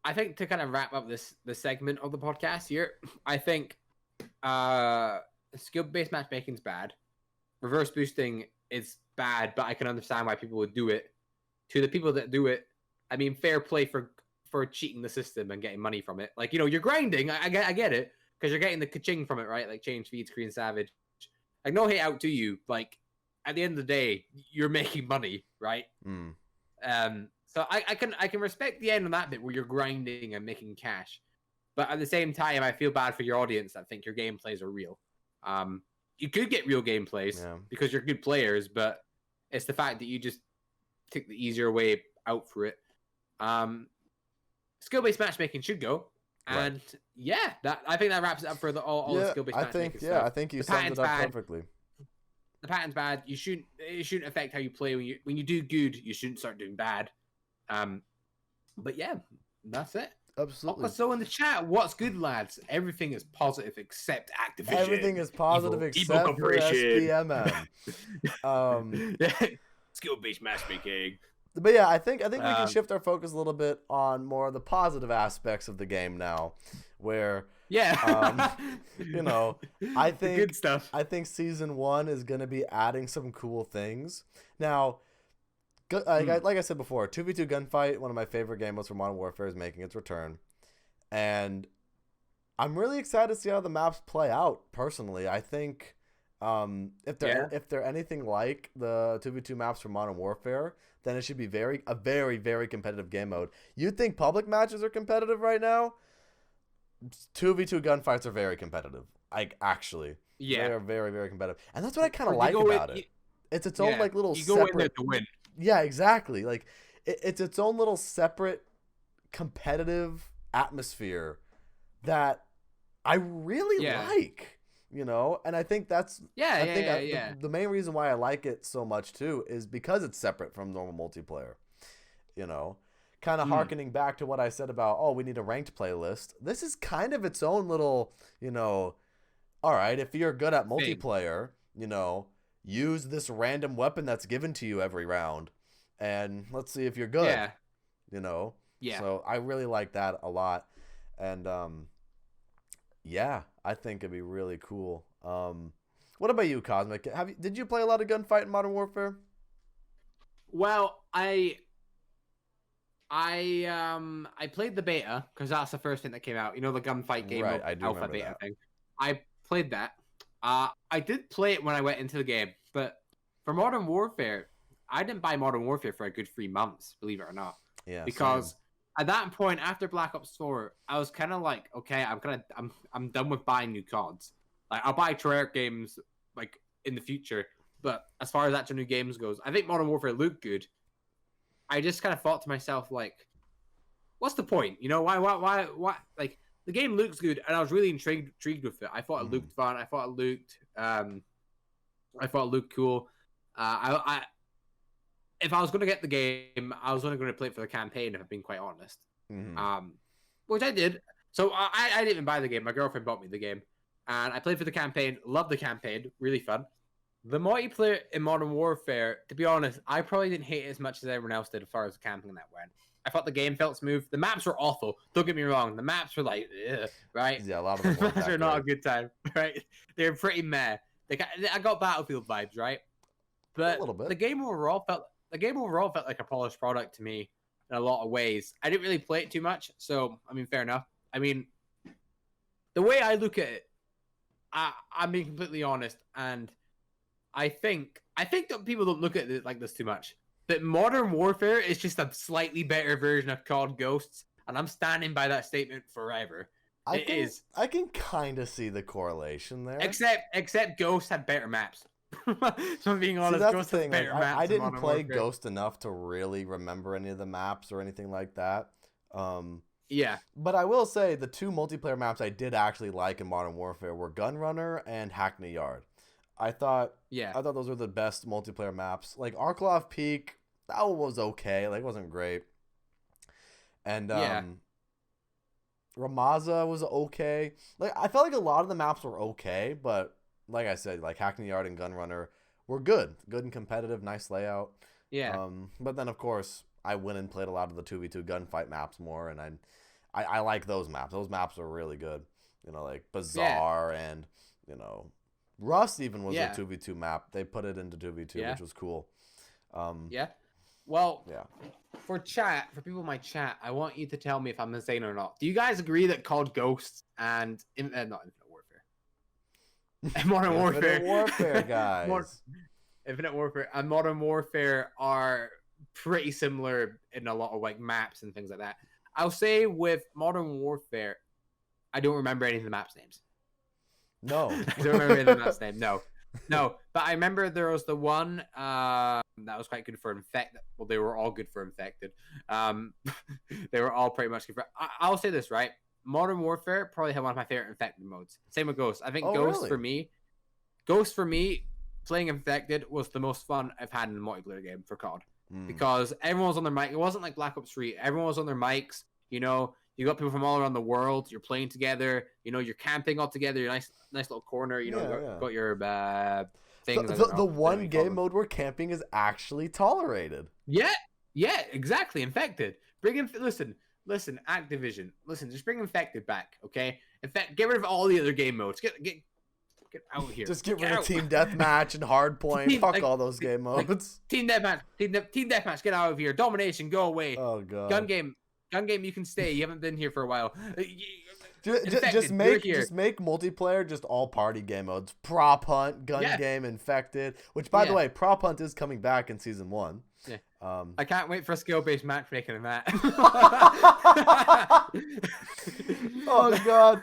Speaker 2: I think to kind of wrap up this segment of the podcast here, I think skill-based matchmaking is bad. Reverse boosting is bad, but I can understand why people would do it. To the people that do it, I mean, fair play for cheating the system and getting money from it. Like, you're grinding. I get it, because you're getting the ka-ching from it, right? Like change feeds, Korean Savage. Like, no hate out to you. Like, at the end of the day, you're making money, right? So I can respect the end of that bit where you're grinding and making cash, but at the same time, I feel bad for your audience that think your gameplays are real. You could get real gameplays because you're good players, but it's the fact that you just took the easier way out for it. Skill-based matchmaking should go, and I think that wraps it up for all the skill-based matchmaking stuff.
Speaker 1: I think you summed it up perfectly.
Speaker 2: The pattern's bad. It shouldn't affect how you play. When you do good, you shouldn't start doing bad. But yeah, that's it.
Speaker 1: Absolutely.
Speaker 2: So in the chat, what's good, lads? Everything is positive except Activision.
Speaker 1: Everything is positive except for SBMM.
Speaker 2: Skill-based matchmaking.
Speaker 1: But yeah, I think we can shift our focus a little bit on more of the positive aspects of the game now, where
Speaker 2: Yeah.
Speaker 1: You know, I think
Speaker 2: good stuff.
Speaker 1: I think season 1 is gonna be adding some cool things. Now, like I said before, 2v2 gunfight, one of my favorite game modes for Modern Warfare, is making its return, and I'm really excited to see how the maps play out. Personally, I think if they're anything like the 2v2 maps for Modern Warfare, then it should be a very, very competitive game mode. You think public matches are competitive right now? 2v2 gunfights are very competitive. Actually, they're very, very competitive, and that's what I kind of like about it. It's its own like little
Speaker 2: you go in there to win.
Speaker 1: Yeah, exactly. Like it's its own little separate competitive atmosphere that I really like, you know, and I think that's the main reason why I like it so much too is because it's separate from normal multiplayer, you know, kind of harkening back to what I said about, we need a ranked playlist. This is kind of its own little, you know, all right, if you're good at multiplayer, you know, use this random weapon that's given to you every round and let's see if you're good, you know? So I really like that a lot. And, yeah, I think it'd be really cool. What about you, Cosmic? Did you play a lot of gunfight in Modern Warfare?
Speaker 2: Well, I played the beta because that's the first thing that came out. You know, the gunfight game,
Speaker 1: right? I do
Speaker 2: alpha
Speaker 1: remember
Speaker 2: beta
Speaker 1: that.
Speaker 2: thing. I played that. I did play it when I went into the game, but for Modern Warfare, I didn't buy Modern Warfare for a good 3 months, believe it or not.
Speaker 1: Yeah,
Speaker 2: because at that point, after Black Ops 4, I was kind of like, okay, I'm done with buying new CODs. Like, I'll buy Treyarch games like in the future, but as far as actual new games goes, I think Modern Warfare looked good. I just kind of thought to myself, like, what's the point? You know, why? Like, the game looks good, and I was really intrigued with it. I thought it looked fun. I thought it looked cool. If I was going to get the game, I was only going to play it for the campaign, if I'm being quite honest. Which I did. So I didn't even buy the game. My girlfriend bought me the game. And I played for the campaign. Loved the campaign. Really fun. The multiplayer in Modern Warfare, to be honest, I probably didn't hate it as much as everyone else did as far as the camping that went. I thought the game felt smooth. The maps were awful. Don't get me wrong. The maps were like, right?
Speaker 1: Yeah, a lot of them
Speaker 2: the maps are not a good time, right? They're pretty meh. I got Battlefield vibes, right? But
Speaker 1: a little bit.
Speaker 2: The game overall felt like a polished product to me in a lot of ways. I didn't really play it too much, so I mean, fair enough. I mean, the way I look at it, I'm being completely honest, and I think that people don't look at it like this too much. But Modern Warfare is just a slightly better version of COD Ghosts, and I'm standing by that statement forever.
Speaker 1: I can kind of see the correlation there.
Speaker 2: Except Ghosts had better maps. So I'm being honest,
Speaker 1: that's
Speaker 2: Ghost
Speaker 1: the thing.
Speaker 2: has better maps.
Speaker 1: I didn't play
Speaker 2: Warfare.
Speaker 1: Ghost enough to really remember any of the maps or anything like that.
Speaker 2: Yeah.
Speaker 1: But I will say the 2 multiplayer maps I did actually like in Modern Warfare were Gunrunner and Hackney Yard. I thought those were the best multiplayer maps. Like Arklov Peak, that one was okay. Like, it wasn't great. And Ramaza was okay. Like, I felt like a lot of the maps were okay, but like I said, like Hackney Yard and Gunrunner were good and competitive, nice layout.
Speaker 2: Yeah.
Speaker 1: But then of course I went and played a lot of the 2v2 gunfight maps more, and I like those maps. Those maps are really good. You know, like Bazaar and, you know, Rust even was a 2v2 map. They put it into 2v2, which was cool.
Speaker 2: Well, for people in my chat, I want you to tell me if I'm insane or not. Do you guys agree that COD Ghosts and not Infinite Warfare, Modern Warfare,
Speaker 1: Infinite Warfare, guys,
Speaker 2: Infinite Warfare and Modern Warfare are pretty similar in a lot of like maps and things like that? I'll say with Modern Warfare, I don't remember any of the maps names.
Speaker 1: No,
Speaker 2: I don't remember any of the maps names. No, but I remember there was the one that was quite good for Infected. Well, they were all good for Infected. They were all pretty much good for... I'll say this, right? Modern Warfare probably had one of my favorite Infected modes. Same with Ghost. I think Ghost for me, playing Infected was the most fun I've had in a multiplayer game for COD. Because everyone was on their mic. It wasn't like Black Ops 3. Everyone was on their mics. You know, you got people from all around the world. You're playing together. You know, you're camping all together. Your nice little corner. You know, got your things.
Speaker 1: The one game mode where camping is actually tolerated.
Speaker 2: Yeah, exactly. Infected. Listen, Activision. Listen, just bring Infected back, okay? In fact, get rid of all the other game modes. Get out of here.
Speaker 1: Just get rid of Team Deathmatch and Hardpoint. Fuck all those game modes.
Speaker 2: Like, Team Deathmatch, get out of here. Domination, go away.
Speaker 1: Oh god.
Speaker 2: Gun game, you can stay. You haven't been here for a while.
Speaker 1: Just make multiplayer just all party game modes. Prop Hunt, Gun Game, Infected. Which, by the way, Prop Hunt is coming back in season 1.
Speaker 2: Yeah. I can't wait for skill-based matchmaking in that.
Speaker 1: Oh god.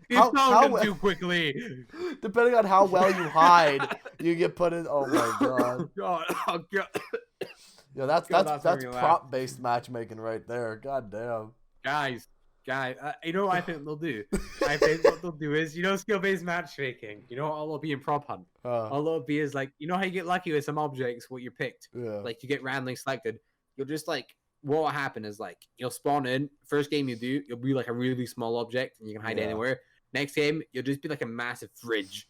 Speaker 2: You found him too quickly.
Speaker 1: Depending on how well you hide, you get put in. Oh my god.
Speaker 2: Oh god.
Speaker 1: Yeah, that's prop-based matchmaking right there. God damn.
Speaker 2: Guys, you know what I think they'll do? I think what they'll do is, skill-based matchmaking. You know what all it'll be in Prop Hunt? All it'll be is like, you know how you get lucky with some objects, what you're picked?
Speaker 1: Yeah.
Speaker 2: Like, you get randomly selected. You'll just, like, what will happen is, like, you'll spawn in. First game you do, you'll be, like, a really small object, and you can hide anywhere. Next game, you'll just be, like, a massive fridge.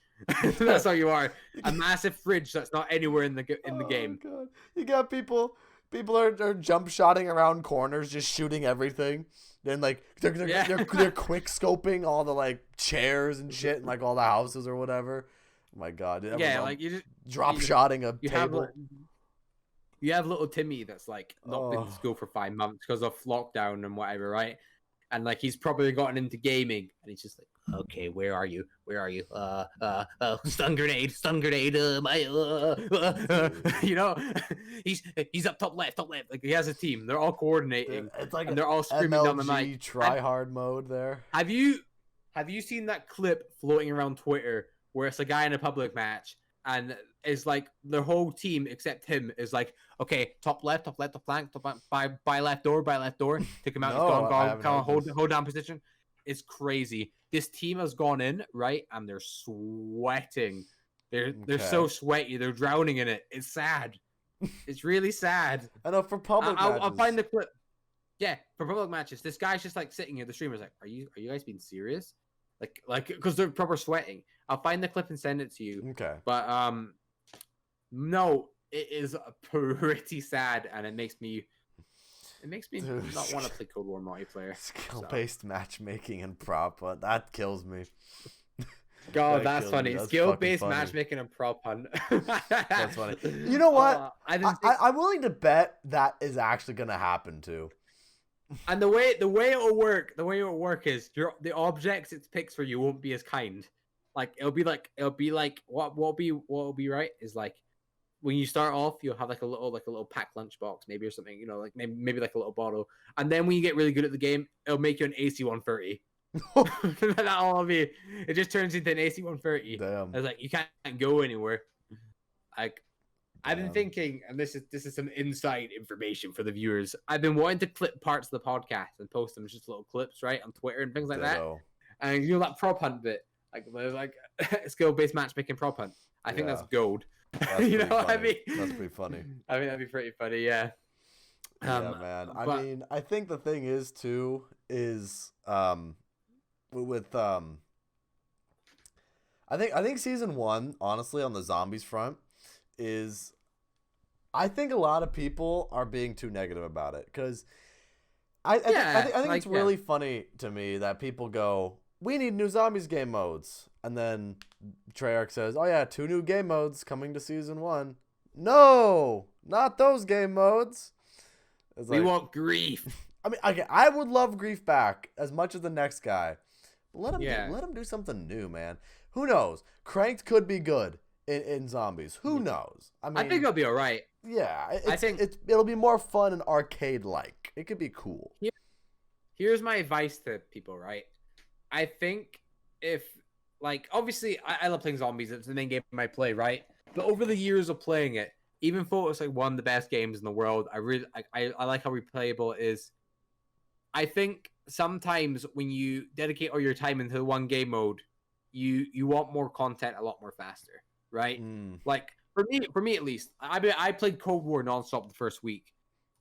Speaker 2: That's all you are. A massive fridge that's not anywhere in the game.
Speaker 1: God. You got people are jump shotting around corners, just shooting everything. Then like they're quick scoping all the like chairs and shit and like all the houses or whatever. Oh my god.
Speaker 2: Yeah, like you just
Speaker 1: drop shotting a table.
Speaker 2: You have little Timmy that's like not been to school for 5 months because of lockdown and whatever, right? And like he's probably gotten into gaming and he's just like, okay, where are you? Stun grenade, he's up top left. Like he has a team. They're all coordinating.
Speaker 1: It's like
Speaker 2: and they're all screaming down the mic.
Speaker 1: Try hard mode there.
Speaker 2: Have you seen that clip floating around Twitter where it's a guy in a public match and it's like their whole team except him is like, okay, top left, top flank, by left door, take him out. He's gone, hold down position. It's crazy. This team has gone in, right, and they're sweating. They're so sweaty. They're drowning in it. It's sad. It's really sad.
Speaker 1: I know for public matches.
Speaker 2: I'll find the clip. Yeah, for public matches, this guy's just like sitting here. The streamer's like, "Are you guys being serious?" Like, because they're proper sweating. I'll find the clip and send it to you.
Speaker 1: Okay.
Speaker 2: But no, it is pretty sad, and it makes me not want to play Cold War multiplayer.
Speaker 1: Skill-based matchmaking and prop hunt. That kills me.
Speaker 2: God, that's funny. Skill-based matchmaking and prop hunt.
Speaker 1: That's funny. You know what? I'm willing to bet that is actually gonna happen too.
Speaker 2: And the way it will work is the objects it picks for you won't be as kind. Like it'll be like what will be right is like when you start off you'll have like a little pack lunchbox maybe or something, like maybe like a little bottle, and then when you get really good at the game it'll make you an AC-130. That'll be it. Just turns into an AC-130.
Speaker 1: Damn.
Speaker 2: It's like you can't go anywhere. Like I've been thinking, and this is some inside information for the viewers. I've been wanting to clip parts of the podcast and post them as just little clips, right, on Twitter and things like that. And that prop hunt bit, like skill-based matchmaking prop hunt. I think that's gold.
Speaker 1: That's you know what I mean? That's pretty funny.
Speaker 2: I think that'd be pretty funny, yeah.
Speaker 1: Yeah, man. I think the thing is too is with I think season 1, honestly, on the zombies front, is I think a lot of people are being too negative about it because I think it's really funny to me that people go, we need new zombies game modes, and then Treyarch says, oh yeah, 2 new game modes coming to season 1. No, not those game modes.
Speaker 2: We want grief.
Speaker 1: I mean, I would love grief back as much as the next guy, but let him do something new, man. Who knows? Cranked could be good in zombies. Who knows? I mean,
Speaker 2: I think it'll be all right.
Speaker 1: Yeah, I think it'll be more fun and arcade-like. It could be cool.
Speaker 2: Here's my advice to people, right? I think if, like, obviously, I love playing zombies. It's the main game I play, right? But over the years of playing it, even though it's like one of the best games in the world, I like how replayable it is. I think sometimes when you dedicate all your time into one game mode, you want more content a lot more faster, right? Like for me at least, I played Cold War nonstop the first week,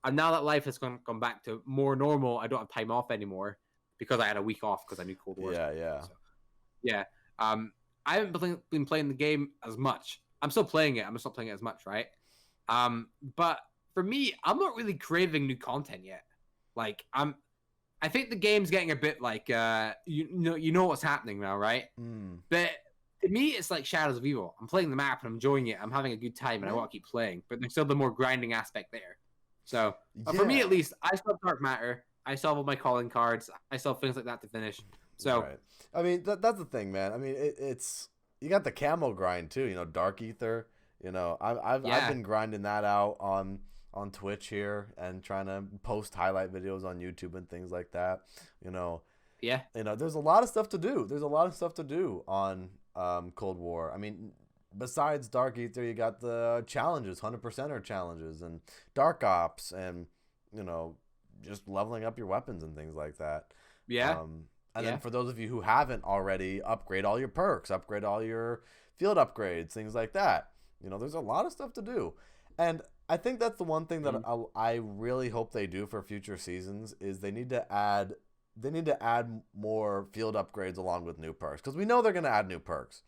Speaker 2: and now that life has gone back to more normal, I don't have time off anymore because I had a week off because I knew Cold War. Yeah. I haven't been playing the game as much. I'm still playing it. I'm just not playing it as much, right? But for me, I'm not really craving new content yet. Like I think the game's getting a bit like you know what's happening now, right? But to me, it's like Shadows of Evil. I'm playing the map and I'm enjoying it. I'm having a good time and I want to keep playing. But there's still the more grinding aspect there. So for me, at least, I still have Dark Matter. I still have all my calling cards. I still have things like that to finish. So
Speaker 1: right. I mean, that's the thing, man. I mean, it's you got the camo grind too. You know, Dark Ether. You know, I've been grinding that out on Twitch here and trying to post highlight videos on YouTube and things like that. You know, there's a lot of stuff to do. There's a lot of stuff to do on Cold War. I mean, besides Dark Ether, you got the challenges, 100%er challenges, and Dark Ops, and just leveling up your weapons and things like that.
Speaker 2: Yeah.
Speaker 1: And then for those of you who haven't already, upgrade all your perks, upgrade all your field upgrades, things like that. There's a lot of stuff to do. And I think that's the one thing that I really hope they do for future seasons is they need to add more field upgrades along with new perks, because we know they're going to add new perks.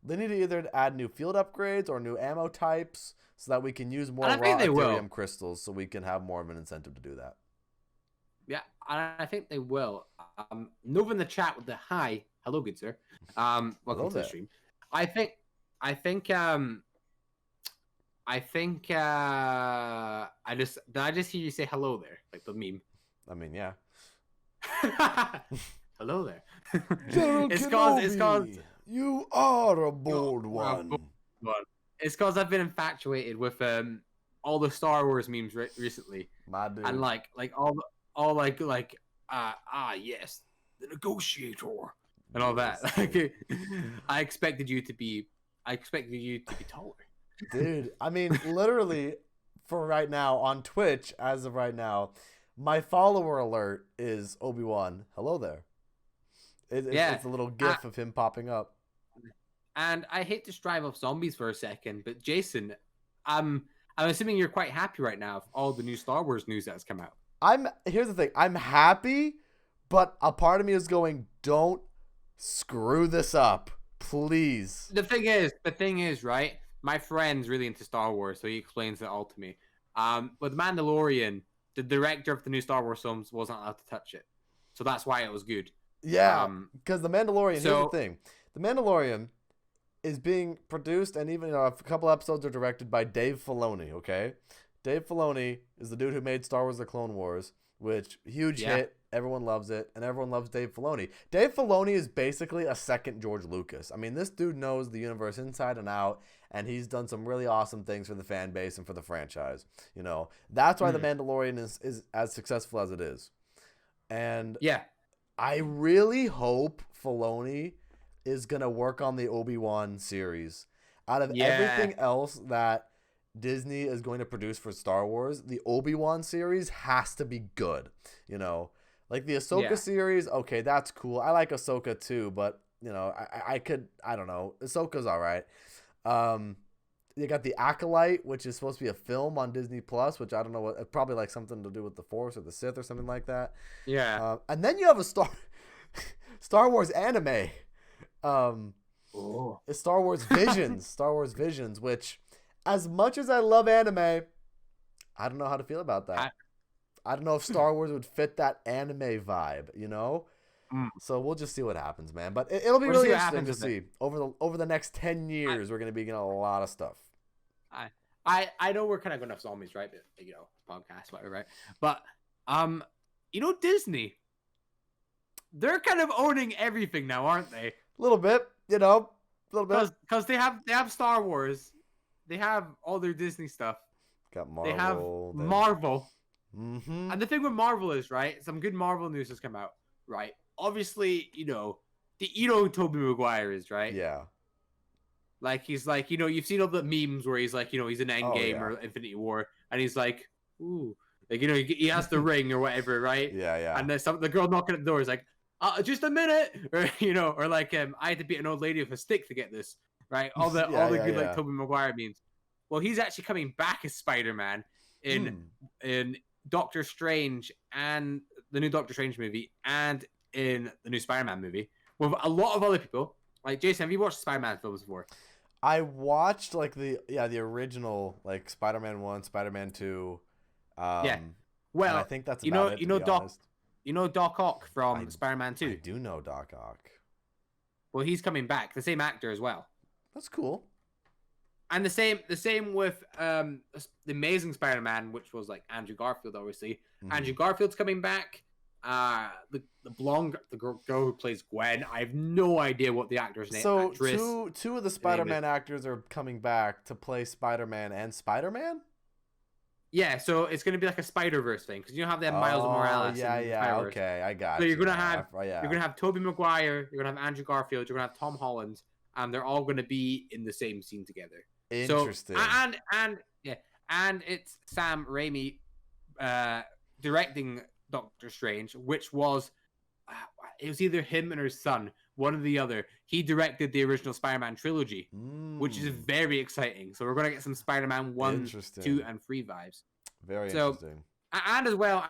Speaker 1: They need to either add new field upgrades or new ammo types so that we can use more raw Ethereum crystals, so we can have more of an incentive to do that.
Speaker 2: Yeah, I think they will. Nova in the chat with the hi. Hello, good sir. Welcome to the stream. I think did I just hear you say hello there, like the meme?
Speaker 1: I mean, yeah.
Speaker 2: Hello there.
Speaker 1: It's called you are a bold one.
Speaker 2: It's cause I've been infatuated with all the Star Wars memes recently.
Speaker 1: My dude.
Speaker 2: And like yes, the negotiator and all that. I expected you to be taller.
Speaker 1: Dude, I mean, literally, for right now on Twitch, as of right now, my follower alert is Obi-Wan. Hello there. It's a little gif of him popping up.
Speaker 2: And I hate to strive off zombies for a second, but Jason, I'm assuming you're quite happy right now with all the new Star Wars news that's come out.
Speaker 1: Here's the thing. I'm happy, but a part of me is going, don't screw this up, please.
Speaker 2: The thing is, right? My friend's really into Star Wars, so he explains it all to me. With Mandalorian, the director of the new Star Wars films wasn't allowed to touch it, so that's why it was good.
Speaker 1: Yeah, because the Mandalorian. Here's the thing: the Mandalorian is being produced, and even a couple episodes are directed by Dave Filoni. Okay, Dave Filoni is the dude who made Star Wars: The Clone Wars, which huge hit. Everyone loves it, and everyone loves Dave Filoni. Dave Filoni is basically a second George Lucas. I mean, this dude knows the universe inside and out, and he's done some really awesome things for the fan base and for the franchise. That's why The Mandalorian is as successful as it is. And I really hope Filoni is going to work on the Obi-Wan series. Out of everything else that Disney is going to produce for Star Wars, the Obi-Wan series has to be good. Like the Ahsoka series, okay, that's cool. I like Ahsoka too, but I don't know. Ahsoka's all right. You got the Acolyte, which is supposed to be a film on Disney Plus, which I don't know what. Probably like something to do with the Force or the Sith or something like that.
Speaker 2: Yeah.
Speaker 1: And then you have a Star Wars anime. Star Wars Visions. Star Wars Visions, which, as much as I love anime, I don't know how to feel about that. I don't know if Star Wars would fit that anime vibe, So we'll just see what happens, man. But it'll be really interesting to see. Over the next 10 years, we're going to be getting a lot of stuff.
Speaker 2: I know we're kind of going off zombies, right? But, podcast, whatever, right? But, Disney, they're kind of owning everything now, aren't they?
Speaker 1: A little bit, a little bit.
Speaker 2: Because they have Star Wars. They have all their Disney stuff.
Speaker 1: Got Marvel.
Speaker 2: They have Marvel.
Speaker 1: Mm-hmm.
Speaker 2: And the thing with Marvel is, right, some good Marvel news has come out, right? Obviously, Tobey Maguire is, right?
Speaker 1: Yeah.
Speaker 2: Like, he's like, you've seen all the memes where he's like, he's in Endgame or Infinity War, and he's like, ooh. Like, he has the ring or whatever, right?
Speaker 1: Yeah.
Speaker 2: And then the girl knocking at the door is like, just a minute. Or, or like, I had to beat an old lady with a stick to get this, right? All the good, like, Tobey Maguire memes. Well, he's actually coming back as Spider-Man in Doctor Strange and the new Doctor Strange movie and in the new Spider-Man movie with a lot of other people. Like, Jason, have you watched Spider-Man films before?
Speaker 1: I watched like the original, like Spider-Man 1, Spider-Man 2.
Speaker 2: Well,
Speaker 1: I think that's about it, to be honest.
Speaker 2: Doc Ock from Spider-Man 2?
Speaker 1: I do know Doc Ock.
Speaker 2: Well, he's coming back. The same actor as well.
Speaker 1: That's cool.
Speaker 2: And the same with the Amazing Spider-Man, which was like Andrew Garfield, obviously. Mm-hmm. Andrew Garfield's coming back. The girl who plays Gwen, I have no idea what the actor's name.
Speaker 1: So two of the Spider-Man actors are coming back to play Spider-Man and Spider-Man.
Speaker 2: Yeah, so it's gonna be like a Spider-Verse thing because you have that Miles Morales.
Speaker 1: Yeah, okay, I got.
Speaker 2: So you're gonna have Tobey Maguire, you're gonna have Andrew Garfield, you're gonna have Tom Holland, and they're all gonna be in the same scene together.
Speaker 1: Interesting.
Speaker 2: So, and it's Sam Raimi directing Doctor Strange, which was it was either him and his son, one or the other. He directed the original Spider-Man trilogy, which is very exciting. So we're gonna get some Spider-Man 1, 2, and 3 vibes.
Speaker 1: Very interesting.
Speaker 2: And as well,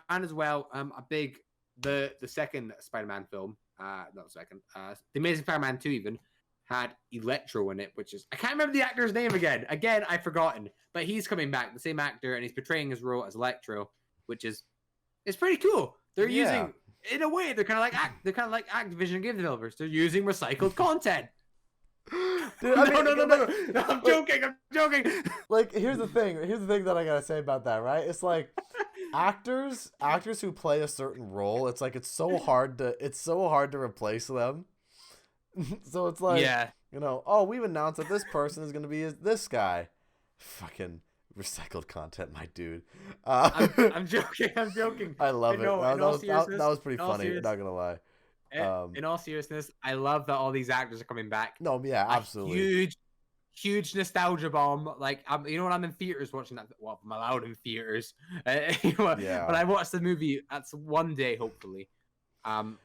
Speaker 2: the second Spider-Man film, not the second, The Amazing Spider-Man 2 even had Electro in it, which is I can't remember the actor's name again. Again, I've forgotten, but he's coming back, the same actor, and he's portraying his role as Electro, which is it's pretty cool. They're using, in a way, they're kind of like Activision game developers. They're using recycled content. Dude, no, I'm joking.
Speaker 1: Like, here's the thing that I gotta say about that, right? It's like actors who play a certain role. It's like it's so hard to replace them. So it's like, we've announced that this person is gonna be this guy. Fucking recycled content, my dude.
Speaker 2: I'm joking.
Speaker 1: I love it. That was pretty funny. Not gonna lie.
Speaker 2: In all seriousness, I love that all these actors are coming back.
Speaker 1: No, yeah, absolutely.
Speaker 2: Huge nostalgia bomb. Like, I'm in theaters watching that. Well, I'm allowed in theaters. But I watched the movie. That's one day, hopefully. I'm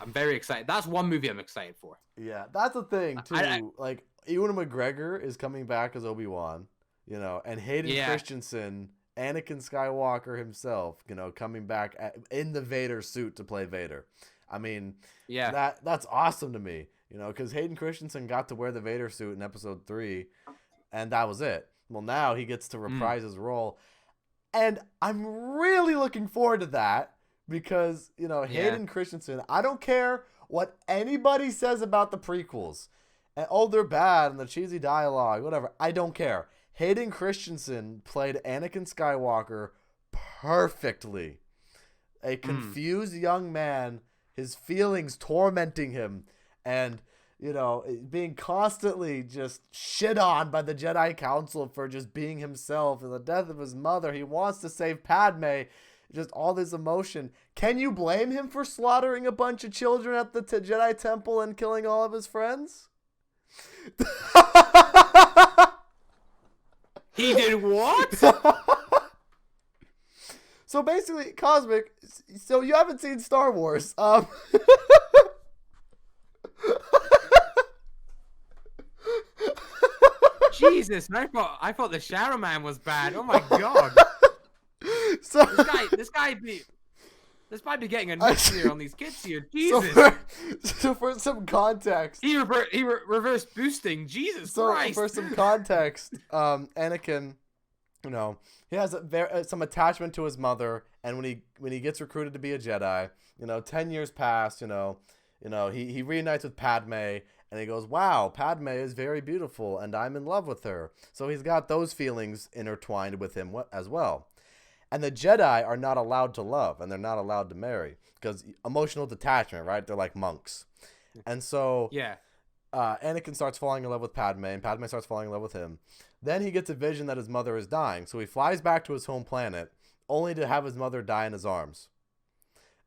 Speaker 2: very excited. That's one movie I'm excited for.
Speaker 1: Yeah, that's the thing too. Like, Ewan McGregor is coming back as Obi-Wan, and Hayden Christensen, Anakin Skywalker himself, coming back in the Vader suit to play Vader. I mean, that's awesome to me, because Hayden Christensen got to wear the Vader suit in Episode 3, and that was it. Well, now he gets to reprise his role, and I'm really looking forward to that. Because, Hayden Christensen, I don't care what anybody says about the prequels. And, they're bad and the cheesy dialogue, whatever. I don't care. Hayden Christensen played Anakin Skywalker perfectly. A confused young man, his feelings tormenting him, and, being constantly just shit on by the Jedi Council for just being himself. And the death of his mother, he wants to save Padme. Just all this emotion. Can you blame him for slaughtering a bunch of children at the Jedi Temple and killing all of his friends?
Speaker 2: He did what?
Speaker 1: So basically, Cosmic, so you haven't seen Star Wars.
Speaker 2: Jesus, I thought the Shadow Man was bad. Oh my god.
Speaker 1: So
Speaker 2: this might be getting a nuclear on these kids here. Jesus.
Speaker 1: So for some context,
Speaker 2: he reverse boosting. Jesus Christ.
Speaker 1: For some context, Anakin, he has some attachment to his mother, and when he gets recruited to be a Jedi, 10 years pass, he reunites with Padme, and he goes, wow, Padme is very beautiful, and I'm in love with her. So he's got those feelings intertwined with him as well. And the Jedi are not allowed to love, and they're not allowed to marry, because emotional detachment, right? They're like monks. And so Anakin starts falling in love with Padme, and Padme starts falling in love with him. Then he gets a vision that his mother is dying, so he flies back to his home planet, only to have his mother die in his arms.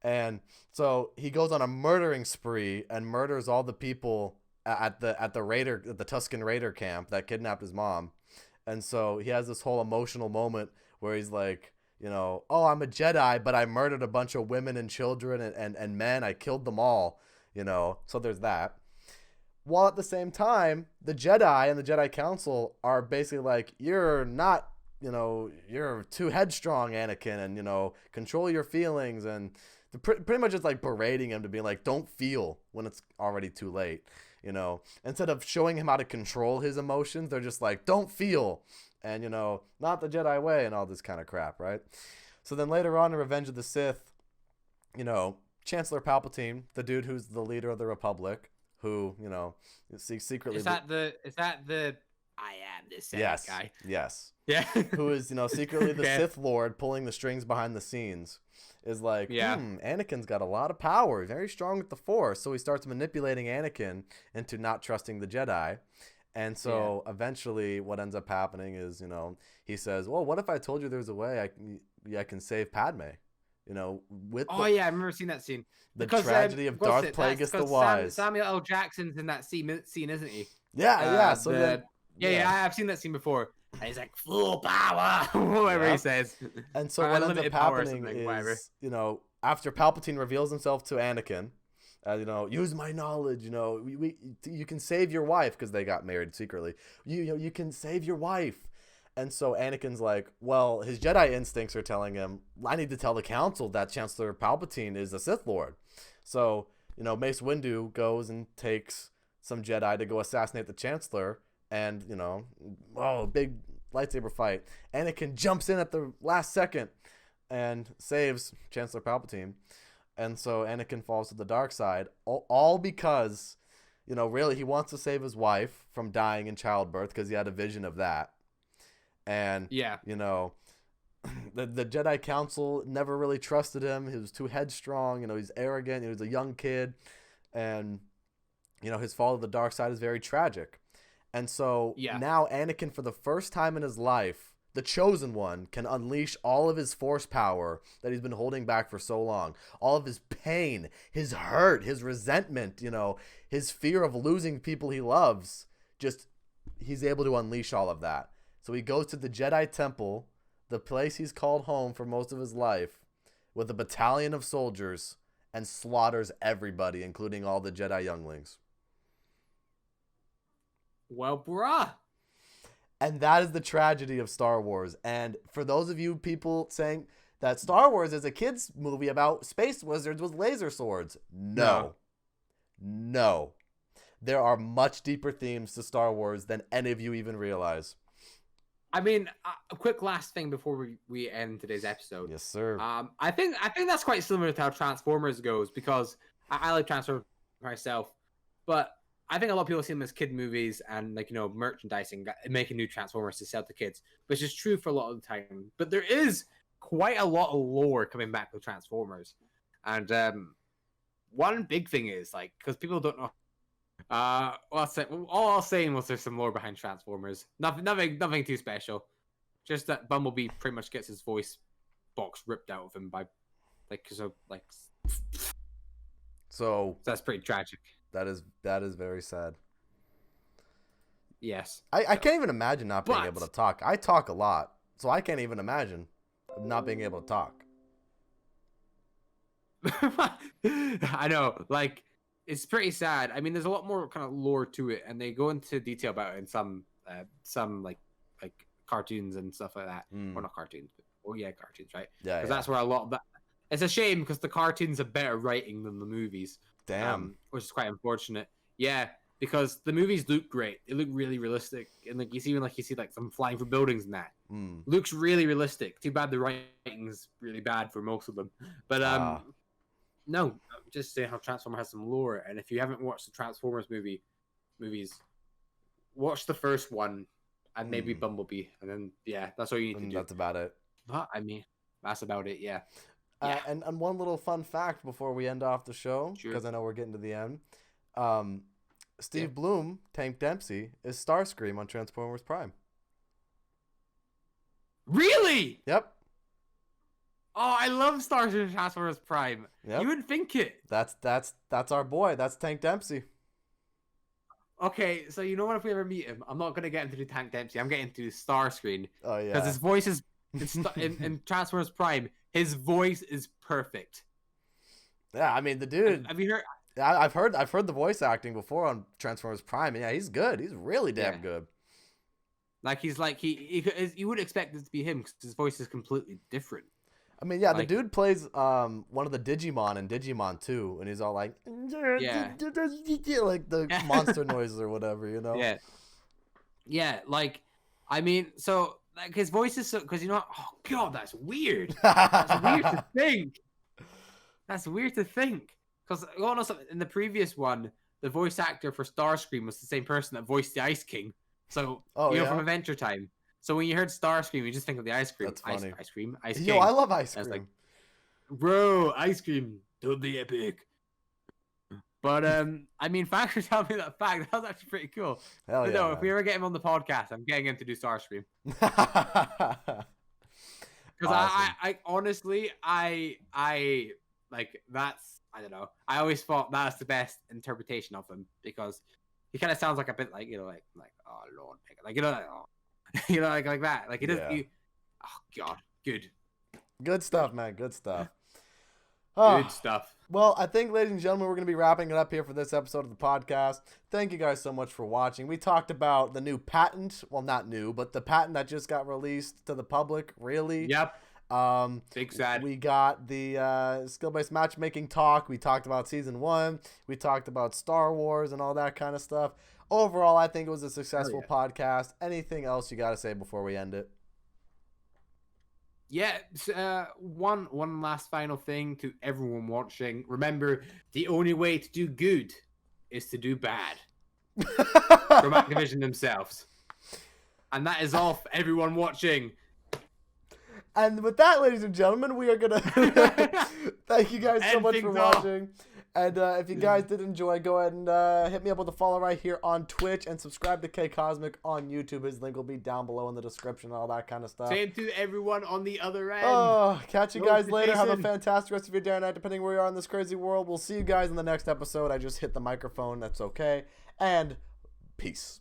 Speaker 1: And so he goes on a murdering spree and murders all the people at the Tusken Raider camp that kidnapped his mom. And so he has this whole emotional moment where he's like, I'm a Jedi, but I murdered a bunch of women and children and men. I killed them all, so there's that. While at the same time, the Jedi and the Jedi Council are basically like, you're not, you're too headstrong, Anakin, and, control your feelings. And pretty much just like berating him to be like, don't feel when it's already too late, Instead of showing him how to control his emotions, they're just like, don't feel. And, not the Jedi way and all this kind of crap, right? So then later on in Revenge of the Sith, Chancellor Palpatine, the dude who's the leader of the Republic, who secretly
Speaker 2: is that the I am the Senate guy?
Speaker 1: Yes.
Speaker 2: Yeah.
Speaker 1: Who is secretly the Sith Lord pulling the strings behind the scenes. Is like, Anakin's got a lot of power, very strong with the Force, so he starts manipulating Anakin into not trusting the Jedi. And so eventually what ends up happening is, he says, well, what if I told you there's a way I can save Padme?
Speaker 2: I remember seeing that scene.
Speaker 1: The tragedy of Darth Plagueis the Wise.
Speaker 2: Samuel L. Jackson's in that scene, isn't he?
Speaker 1: Yeah.
Speaker 2: I've seen that scene before. And he's like, full power, whatever he says.
Speaker 1: And so what ends up happening is, after Palpatine reveals himself to Anakin, use my knowledge, you can save your wife, because they got married secretly. You can save your wife. And so Anakin's like, well, his Jedi instincts are telling him, I need to tell the Council that Chancellor Palpatine is a Sith Lord. So, Mace Windu goes and takes some Jedi to go assassinate the Chancellor. And, big lightsaber fight. Anakin jumps in at the last second and saves Chancellor Palpatine. And so Anakin falls to the dark side. All because, really he wants to save his wife from dying in childbirth because he had a vision of that. And, the Jedi Council never really trusted him. He was too headstrong. He's arrogant. He was a young kid. And, his fall to the dark side is very tragic. And so now Anakin, for the first time in his life, the Chosen One, can unleash all of his Force power that he's been holding back for so long. All of his pain, his hurt, his resentment, his fear of losing people he loves. He's able to unleash all of that. So he goes to the Jedi Temple, the place he's called home for most of his life, with a battalion of soldiers, and slaughters everybody, including all the Jedi younglings.
Speaker 2: Well, bruh.
Speaker 1: And that is the tragedy of Star Wars. And for those of you people saying that Star Wars is a kid's movie about space wizards with laser swords, no. There are much deeper themes to Star Wars than any of you even realize.
Speaker 2: I mean, a quick last thing before we end today's episode.
Speaker 1: Yes, sir.
Speaker 2: I think that's quite similar to how Transformers goes, because I like Transformers myself, but I think a lot of people see them as kid movies and merchandising, making new Transformers to sell to kids, which is true for a lot of the time. But there is quite a lot of lore coming back with Transformers, and one big thing is because people don't know. All I'll say was there's some lore behind Transformers. Nothing too special. Just that Bumblebee pretty much gets his voice box ripped out of him by So that's pretty tragic.
Speaker 1: That is very sad.
Speaker 2: Yes.
Speaker 1: I can't even imagine not being able to talk. I talk a lot, so I can't even imagine not being able to talk.
Speaker 2: I know, it's pretty sad. I mean, there's a lot more kind of lore to it, and they go into detail about it in some cartoons and stuff like that. Or not cartoons, but cartoons, right? Yeah. Because that's where a lot of that. It's a shame because the cartoons are better writing than the movies.
Speaker 1: Damn.
Speaker 2: Which is quite unfortunate. Yeah, because the movies look great. They look really realistic, and you see some flying through buildings and that. Looks really realistic. Too bad the writing's really bad for most of them. But no, just say how Transformers has some lore, and if you haven't watched the Transformers movies, watch the first one and maybe Bumblebee, and then that's all you need to do.
Speaker 1: That's about it.
Speaker 2: But I mean, that's about it. Yeah.
Speaker 1: And one little fun fact before we end off the show, because I know we're getting to the end. Steve Bloom, Tank Dempsey, is Starscream on Transformers Prime.
Speaker 2: Really?
Speaker 1: Yep.
Speaker 2: Oh, I love Starscream Transformers Prime. Yep. You would think it.
Speaker 1: That's our boy. That's Tank Dempsey.
Speaker 2: Okay, so you know what? If we ever meet him, I'm not gonna get into Tank Dempsey. I'm getting into Starscreen.
Speaker 1: Oh yeah.
Speaker 2: Because his voice is in Transformers Prime. His voice is perfect.
Speaker 1: Yeah, I mean the dude.
Speaker 2: Have you heard?
Speaker 1: I've heard the voice acting before on Transformers Prime. And yeah, he's good. He's really damn good.
Speaker 2: You would expect this to be him because his voice is completely different.
Speaker 1: I mean, the dude plays one of the Digimon in Digimon 2, and he's all like the monster noises or whatever,
Speaker 2: Yeah, I mean, so his voice is so because oh god, that's weird. That's weird to think. That's weird to think. Because in the previous one, the voice actor for Starscream was the same person that voiced the Ice King. So, from Adventure Time. So when you heard Starscream, you just think of the ice cream.
Speaker 1: That's funny.
Speaker 2: Ice cream. Ice King.
Speaker 1: Yo, I love ice cream.
Speaker 2: Like, bro, ice cream. Don't be epic. But, I mean, thanks for telling me that fact. That was actually pretty cool.
Speaker 1: Hell yeah,
Speaker 2: no, if we ever get him on the podcast, I'm getting him to do Starscream. Because awesome. I honestly, like, that's, I don't know. I always thought that's the best interpretation of him because he kind of sounds like a bit like, like, oh, Lord. Like, like, oh. like that. Like, it is. Oh, God. Good.
Speaker 1: Good stuff, man. Good stuff.
Speaker 2: Good stuff.
Speaker 1: Well, I think, ladies and gentlemen, we're going to be wrapping it up here for this episode of the podcast. Thank you guys so much for watching. We talked about the new patent. Well, not new, but the patent that just got released to the public, really.
Speaker 2: Yep. Big sad.
Speaker 1: We got the skill-based matchmaking talk. We talked about Season 1. We talked about Star Wars and all that kind of stuff. Overall, I think it was a successful podcast. Anything else you got to say before we end it?
Speaker 2: Yeah, one last final thing to everyone watching. Remember, the only way to do good is to do bad. From Activision themselves. And that is all for everyone watching.
Speaker 1: And with that, ladies and gentlemen, we are going to thank you guys so much for watching. And if you guys did enjoy, go ahead and hit me up with a follow right here on Twitch and subscribe to K Cosmic on YouTube. His link will be down below in the description and all that kind of stuff.
Speaker 2: Same to everyone on the other end.
Speaker 1: Oh, catch you guys later. Have a fantastic rest of your day or night, depending where you are in this crazy world. We'll see you guys in the next episode. I just hit the microphone. That's okay. And peace.